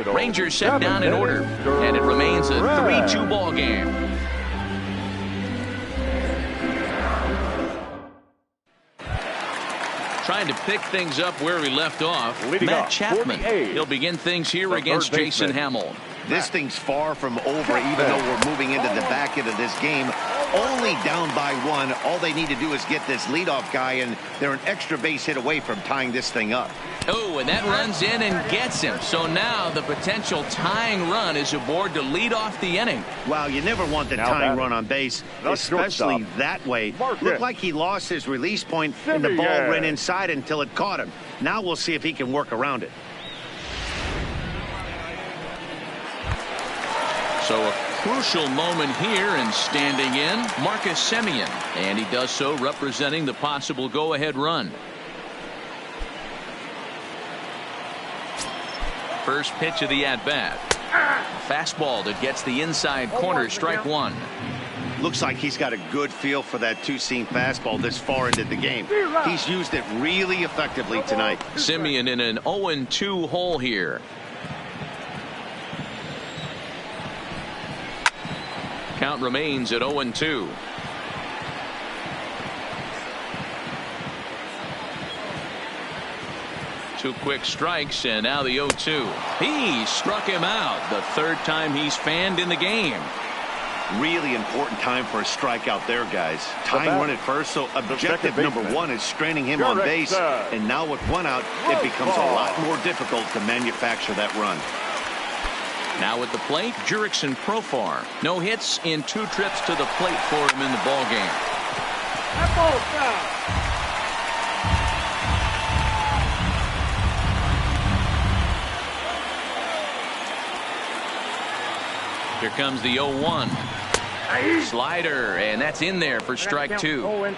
Rangers set down in order, and it remains a 3-2 ball game. Trying to pick things up where we left off. Matt Chapman. He'll begin things here against Jason Hamill. This thing's far from over, even though we're moving into the back end of this game. Only down by 1. All they need to do is get this leadoff guy, and they're an extra base hit away from tying this thing up. Oh, and that runs in and gets him. So now the potential tying run is aboard to lead off the inning. Wow, you never want the tying run on base, especially that way. Looked like he lost his release point and the ball ran inside until it caught him. Now we'll see if he can work around it. So a crucial moment here, and standing in, Marcus Semien. And he does so representing the possible go-ahead run. First pitch of the at-bat. Fastball that gets the inside corner, strike one. Looks like he's got a good feel for that two-seam fastball this far into the game. He's used it really effectively tonight. Semien in an 0-2 hole here. Count remains at 0-2. Two quick strikes, and now the 0-2. He struck him out the third time he's fanned in the game. Really important time for a strikeout there, guys. Tying run at first, so objective number one is straining him on base. And now with one out, it becomes a lot more difficult to manufacture that run. Now at the plate, Jurickson Profar. No hits in 2 trips to the plate for him in the ballgame. That ball's foul. Here comes the 0-1. Slider, and that's in there for strike 2.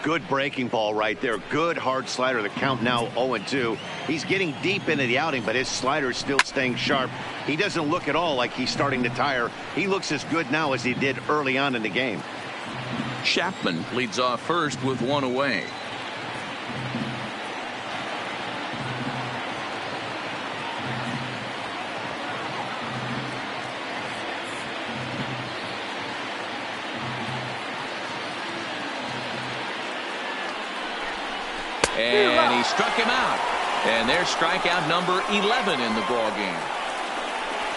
Good breaking ball right there. Good hard slider. The count now 0-2. He's getting deep into the outing, but his slider is still staying sharp. He doesn't look at all like he's starting to tire. He looks as good now as he did early on in the game. Chapman leads off first with 1 away. And he struck him out. And there's strikeout number 11 in the ball game.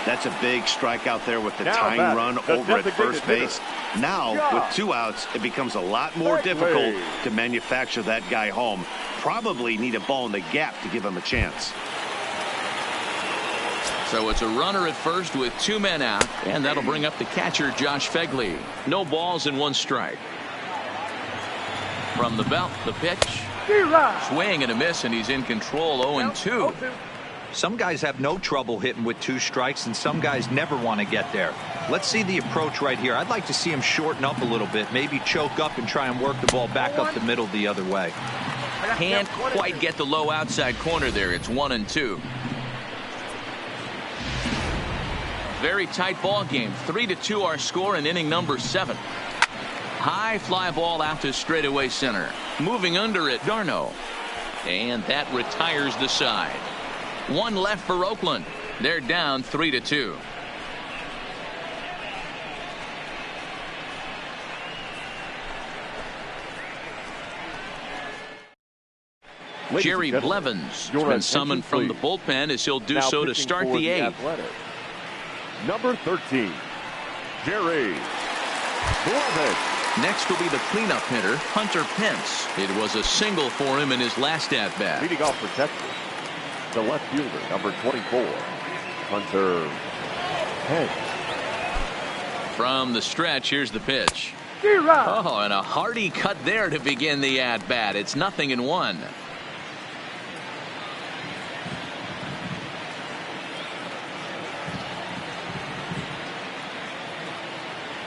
That's a big strikeout there with the tying run over at first base. Now, with 2 outs, it becomes a lot more difficult to manufacture that guy home. Probably need a ball in the gap to give him a chance. So it's a runner at first with 2 men out, and that'll bring up the catcher, Josh Phegley. No balls and 1 strike. From the belt, the pitch. Swing and a miss, and he's in control. 0-2. Some guys have no trouble hitting with 2 strikes, and some guys never want to get there. Let's see the approach right here. I'd like to see him shorten up a little bit, maybe choke up and try and work the ball back up the middle the other way. Can't quite get the low outside corner there. It's 1-2. Very tight ball game. 3-2 our score in inning number 7. High fly ball out to straightaway center. Moving under it, d'Arnaud. And that retires the side. 1 left for Oakland. They're down 3-2. Jerry Blevins has been summoned from the bullpen as he'll do so to start the 8th. Number 13, Jerry Blevins. Next will be the cleanup hitter, Hunter Pence. It was a single for him in his last at-bat. Leading off for Texas, the left fielder, number 24, Hunter Pence. From the stretch, here's the pitch. Oh, and a hearty cut there to begin the at-bat. It's 0-1.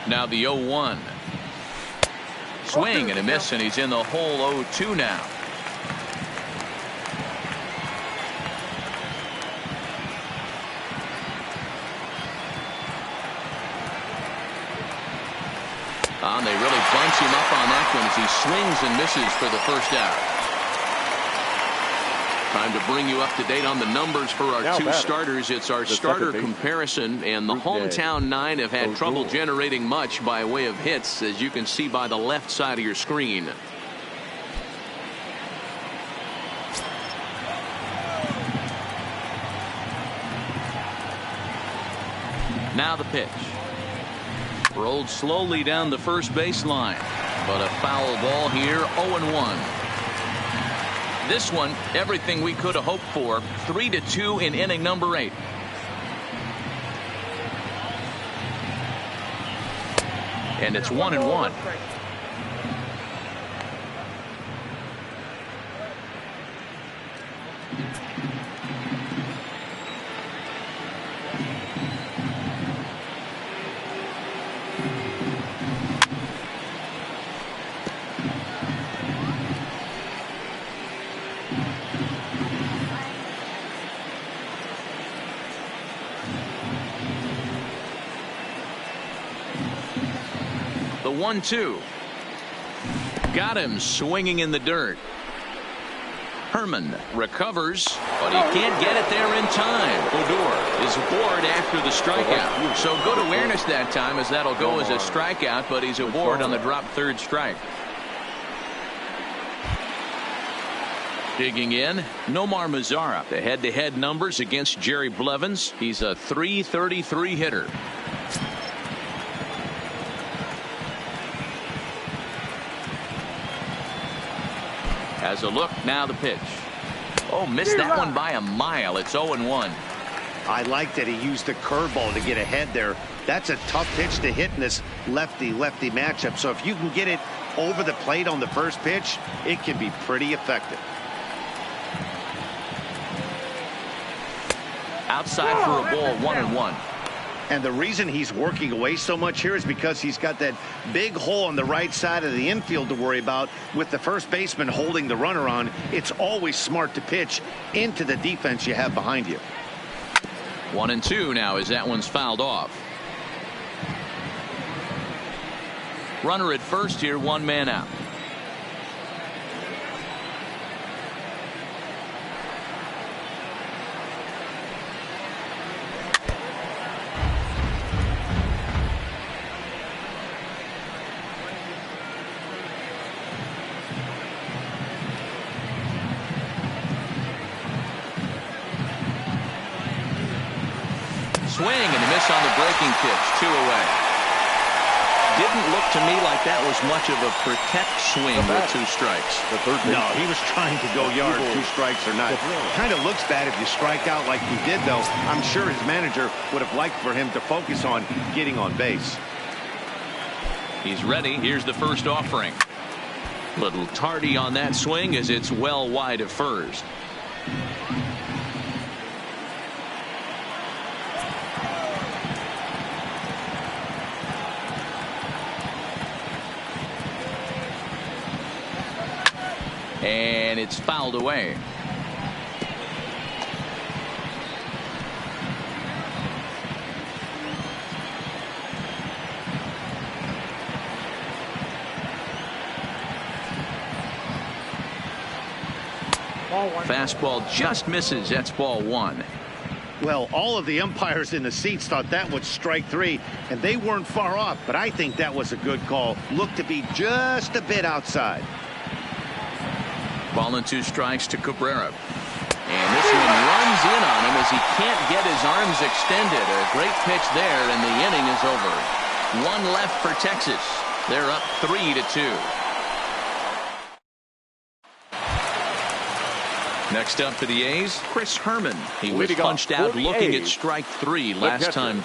Now the 0-1. Swing and a miss, and he's in the hole. 0-2 now. And they really bunch him up on that one as he swings and misses for the first out. Time to bring you up to date on the numbers for our 2 starters. It's our starter comparison, and the hometown 9 have had trouble generating much by way of hits, as you can see by the left side of your screen. Now the pitch. Rolled slowly down the first baseline, but a foul ball here. 0-1. This one, everything we could have hoped for. 3-2 in inning number 8. And it's 1-1. The 1-2. Got him swinging in the dirt. Herman recovers, but he can't get it there in time. Odor is aboard after the strikeout. So good awareness that time, as that'll go as a strikeout, but he's aboard on the drop third strike. Digging in, Nomar Mazara. The head-to-head numbers against Jerry Blevins. He's a .333 hitter. Has a look, now the pitch. Oh, missed that one by a mile. It's 0-1. I like that he used the curveball to get ahead there. That's a tough pitch to hit in this lefty-lefty matchup. So if you can get it over the plate on the first pitch, it can be pretty effective. Outside for a ball, 1-1. And the reason he's working away so much here is because he's got that big hole on the right side of the infield to worry about. With the first baseman holding the runner on, it's always smart to pitch into the defense you have behind you. 1-2 now as that one's fouled off. Runner at first here, 1 man out. Swing and a miss on the breaking pitch. 2 away. Didn't look to me like that was much of a protect swing with 2 strikes. No, he was trying to go yard, 2 strikes or not. Kind of looks bad if you strike out like he did, though. I'm sure his manager would have liked for him to focus on getting on base. He's ready. Here's the first offering. Little tardy on that swing as it's well wide of first. And it's fouled away. Fastball just misses. That's ball 1. Well, all of the umpires in the seats thought that was strike 3, and they weren't far off, but I think that was a good call. Looked to be just a bit outside. Ball and 2 strikes to Cabrera. And this one runs in on him as he can't get his arms extended. A great pitch there, and the inning is over. 1 left for Texas. They're up 3-2. Next up for the A's, Chris Herman. He was punched out looking at strike 3 last time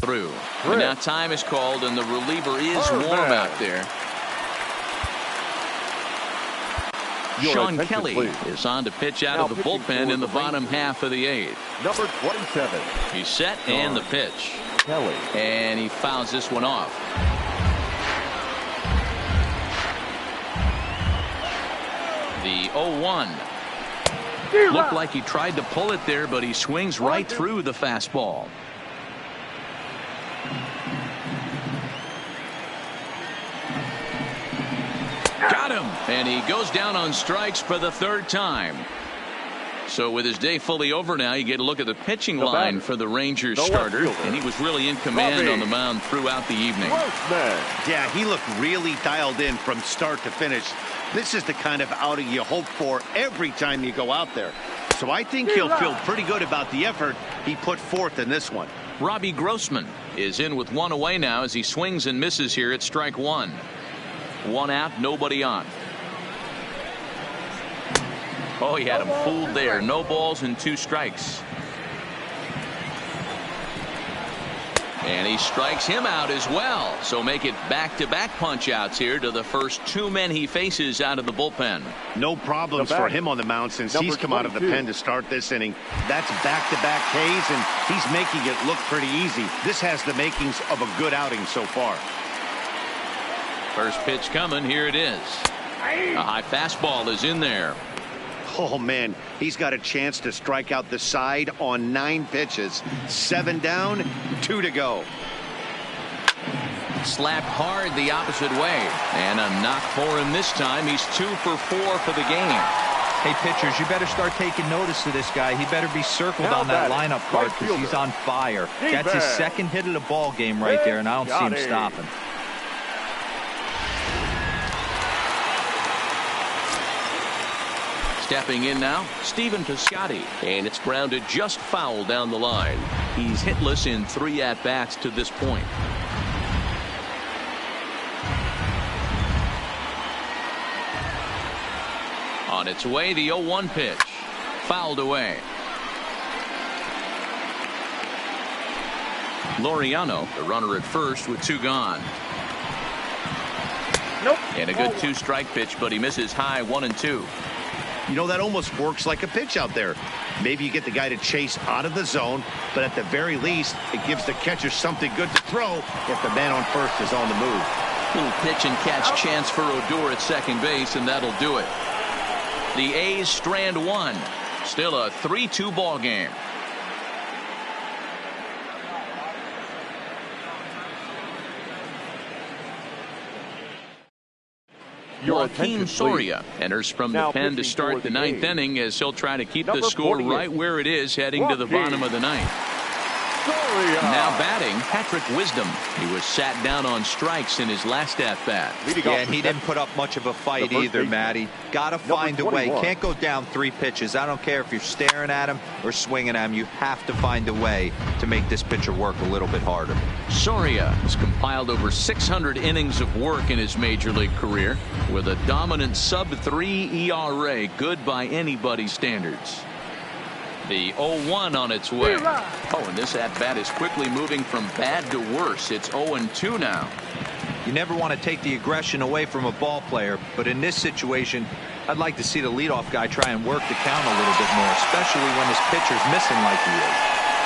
through. And now time is called, and the reliever is warm out there. Sean Kelly is on to pitch out of the bullpen in the bottom half of the 8th. Number 27. He's set and the pitch. Kelly. And he fouls this one off. The 0-1. Looked like he tried to pull it there, but he swings right through the fastball. Got him, and he goes down on strikes for the 3rd time. So with his day fully over now, you get a look at the pitching line for the Rangers starter, and he was really in command on the mound throughout the evening. Yeah, he looked really dialed in from start to finish. This is the kind of outing you hope for every time you go out there. So I think he'll feel pretty good about the effort he put forth in this one. Robbie Grossman is in with 1 away now as he swings and misses here at strike 1. 1 out, nobody on. Oh, he had him fooled there. No balls and 2 strikes. And he strikes him out as well. So make it back-to-back punch-outs here to the first 2 men he faces out of the bullpen. No problems for him on the mound since he's come out of the pen to start this inning. That's back-to-back Ks, and he's making it look pretty easy. This has the makings of a good outing so far. First pitch coming. Here it is. A high fastball is in there. Oh, man, he's got a chance to strike out the side on 9 pitches. 7 down, 2 to go. Slapped hard the opposite way. And a knock for him this time. He's 2 for 4 for the game. Hey, pitchers, you better start taking notice of this guy. He better be circled on that lineup card because he's on fire. That's his second hit of the ball game right there, and I don't see him stopping. Stepping in now, Stephen Piscotty. And it's grounded just foul down the line. He's hitless in 3 at-bats to this point. On its way, the 0-1 pitch. Fouled away. Laureano, the runner at first with 2 gone. Nope. And a good 2-strike pitch, but he misses high 1 and 2. You know, that almost works like a pitch out there. Maybe you get the guy to chase out of the zone, but at the very least, it gives the catcher something good to throw if the man on first is on the move. Little pitch and catch chance for Odor at second base, and that'll do it. The A's strand 1. Still a 3-2 ball game. Joaquin Soria enters from the pen to start the 9th inning as he'll try to keep the score right where it is heading to the bottom of the 9th. Now batting, Patrick Wisdom. He was sat down on strikes in his last at-bat. Yeah, and he didn't put up much of a fight either, Matty. Got to find a way. Can't go down 3 pitches. I don't care if you're staring at him or swinging at him. You have to find a way to make this pitcher work a little bit harder. Soria has compiled over 600 innings of work in his major league career with a dominant sub-3 ERA, good by anybody's standards. The 0-1 on its way. Oh, and this at-bat is quickly moving from bad to worse. It's 0-2 now. You never want to take the aggression away from a ball player, but in this situation, I'd like to see the leadoff guy try and work the count a little bit more, especially when his pitcher's missing like he is.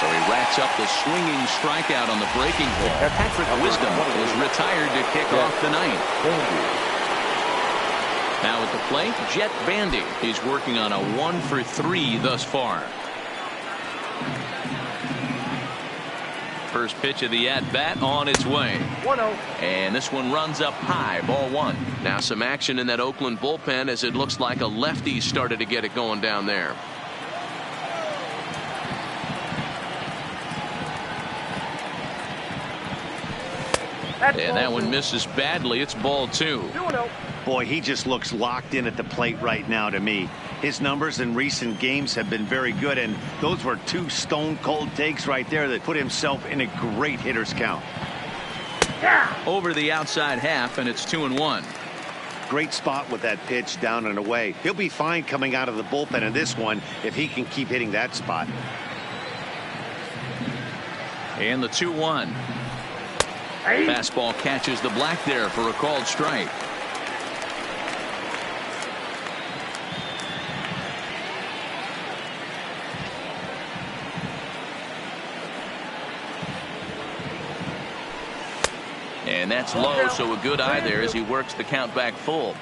So he racks up the swinging strikeout on the breaking ball. Patrick Wisdom is retired to kick off the 9th. Now at the plate, Jet Bandy. He's working on a 1 for 3 thus far. First pitch of the at-bat on its way. 1-0. And this one runs up high, ball 1. Now some action in that Oakland bullpen as it looks like a lefty started to get it going down there. And that one misses badly. It's ball 2. 2-0. Boy, he just looks locked in at the plate right now to me. His numbers in recent games have been very good, and those were 2 stone-cold takes right there that put himself in a great hitter's count. Over the outside half, and it's 2-1. Great spot with that pitch down and away. He'll be fine coming out of the bullpen in this one if he can keep hitting that spot. And the 2-1. Fastball catches the black there for a called strike. And that's low, so a good eye there as he works the count back full.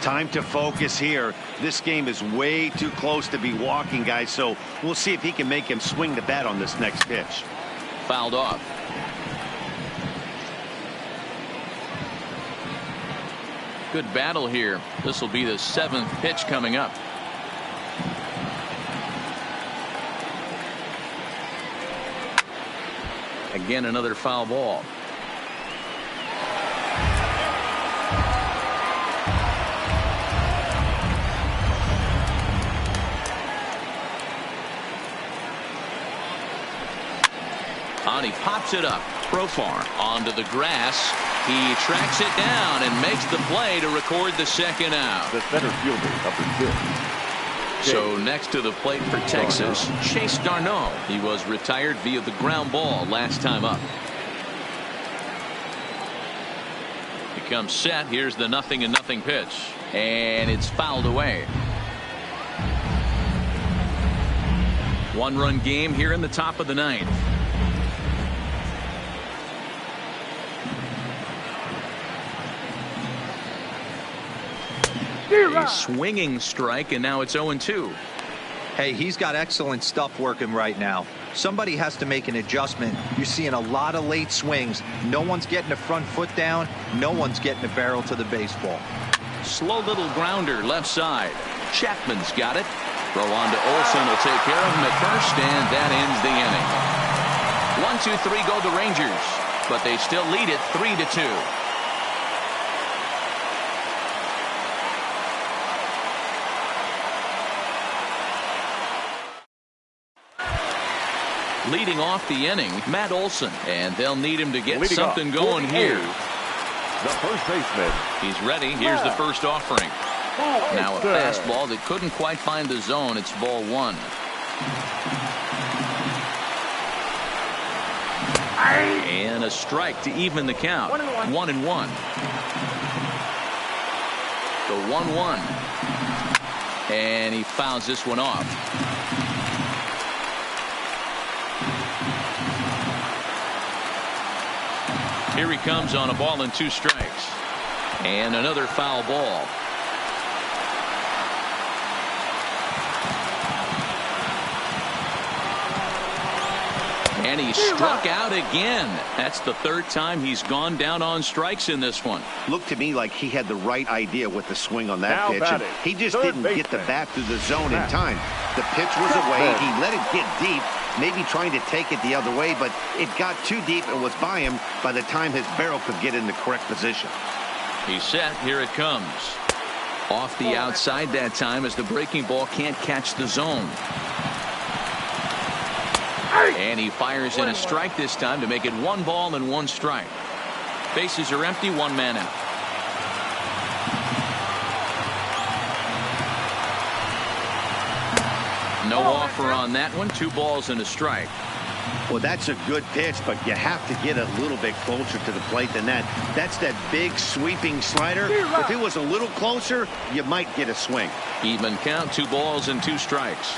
Time to focus here. This game is way too close to be walking, guys, so we'll see if he can make him swing the bat on this next pitch. Fouled off. Good battle here. This will be the 7th pitch coming up. Again, another foul ball. And he pops it up. Profar onto the grass. He tracks it down and makes the play to record the 2nd out. The center fielder, number 6. So next to the plate for Texas, Chase Darno. He was retired via the ground ball last time up. He comes set. Here's the 0-0 pitch. And it's fouled away. One-run game here in the top of the ninth. A swinging strike, and now it's 0-2. Hey, he's got excellent stuff working right now. Somebody has to make an adjustment. You're seeing a lot of late swings. No one's getting the front foot down. No one's getting the barrel to the baseball. Slow little grounder left side. Chapman's got it. Throw on to Olsen will take care of him at first, and that ends the inning. 1-2-3 go the Rangers, but they still lead it 3-2. Leading off the inning, Matt Olson, and they'll need him to get something going here. The first baseman. He's ready. Here's the first offering. Now a fastball that couldn't quite find the zone. It's ball one. And a strike to even the count. 1-1. The 1-1. And he fouls this one off. Here he comes on a ball and 2 strikes. And another foul ball. And he struck out again. That's the 3rd time he's gone down on strikes in this one. Looked to me like he had the right idea with the swing on that pitch. And he just didn't get the bat through the zone in time. The pitch was away. He let it get deep, maybe trying to take it the other way, but it got too deep and was by him by the time his barrel could get in the correct position. He's set. Here it comes. Off the outside that time as the breaking ball can't catch the zone. And he fires in a strike this time to make it 1 ball and 1 strike. Bases are empty, 1 man out. No offer on that one. 2 balls and a strike. Well, that's a good pitch, but you have to get a little bit closer to the plate than that. That's that big sweeping slider. If it was a little closer, you might get a swing. Even count, 2 balls and 2 strikes.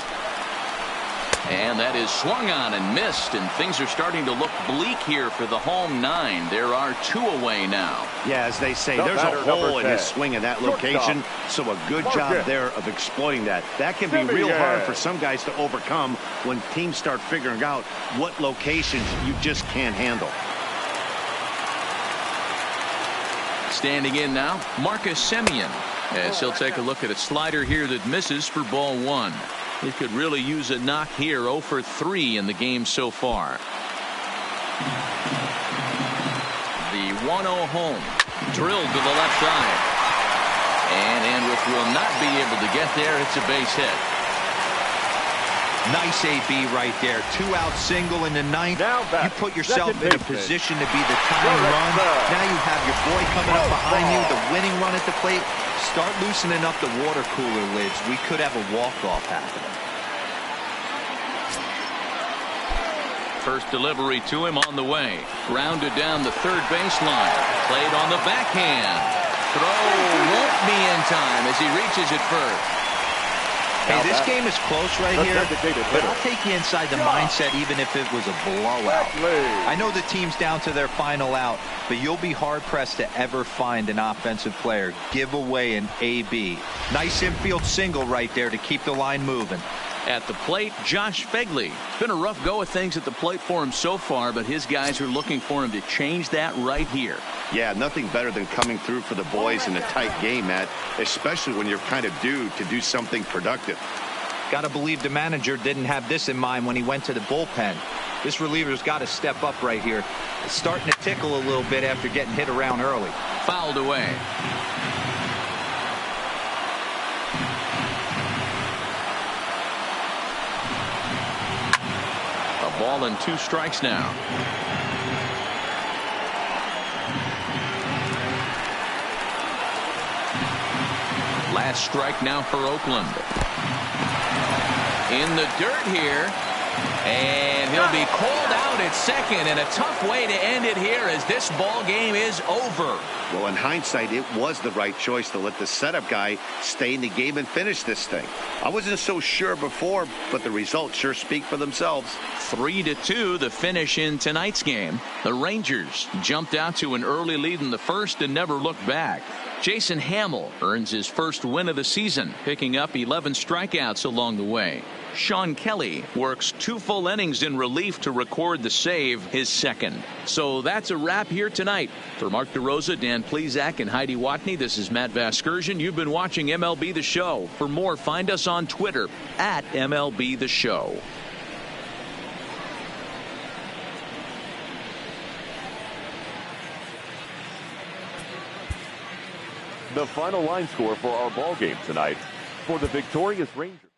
And that is swung on and missed, and things are starting to look bleak here for the home 9. There are 2 away now. Yeah, as they say, there's a hole in his swing in that location, so a good job there of exploiting that. That can be real hard for some guys to overcome when teams start figuring out what locations you just can't handle. Standing in now, Marcus Semien, as he'll take a look at a slider here that misses for ball 1. He could really use a knock here. 0 for 3 in the game so far. The 1-0 home. Drilled to the left side. And Andrus will not be able to get there. It's a base hit. Nice AB right there. 2-out single in the 9th. You put yourself in a position to be the tying run. Now you have your boy coming up behind you, the winning run at the plate. Start loosening up the water cooler lids. We could have a walk-off happening. First delivery to him on the way. Grounded down the 3rd baseline. Played on the backhand. Throw won't be in time as he reaches it first. Hey, this game is close right here, but I'll take you inside the mindset even if it was a blowout. I know the team's down to their final out, but you'll be hard-pressed to ever find an offensive player give away an AB. Nice infield single right there to keep the line moving. At the plate, Josh Phegley. Been a rough go of things at the plate for him so far, but his guys are looking for him to change that right here. Yeah, nothing better than coming through for the boys in a tight game, Matt, especially when you're kind of due to do something productive. Got to believe the manager didn't have this in mind when he went to the bullpen. This reliever's got to step up right here. It's starting to tickle a little bit after getting hit around early. Fouled away. A ball and 2 strikes now. Last strike now for Oakland. in the dirt here. And he'll be called out at second, and a tough way to end it here as this ball game is over. Well, in hindsight, it was the right choice to let the setup guy stay in the game and finish this thing. I wasn't so sure before, but the results sure speak for themselves. 3-2 the finish in tonight's game. The Rangers jumped out to an early lead in the first and never looked back. Jason Hamill earns his first win of the season, picking up 11 strikeouts along the way. Sean Kelly works 2 full innings in relief to record the save, his second. So that's a wrap here tonight. For Mark DeRosa, Dan Plesac, and Heidi Watney, this is Matt Vasgersian. You've been watching MLB The Show. For more, find us on Twitter at MLB The Show. The final line score for our ball game tonight. For the victorious Rangers.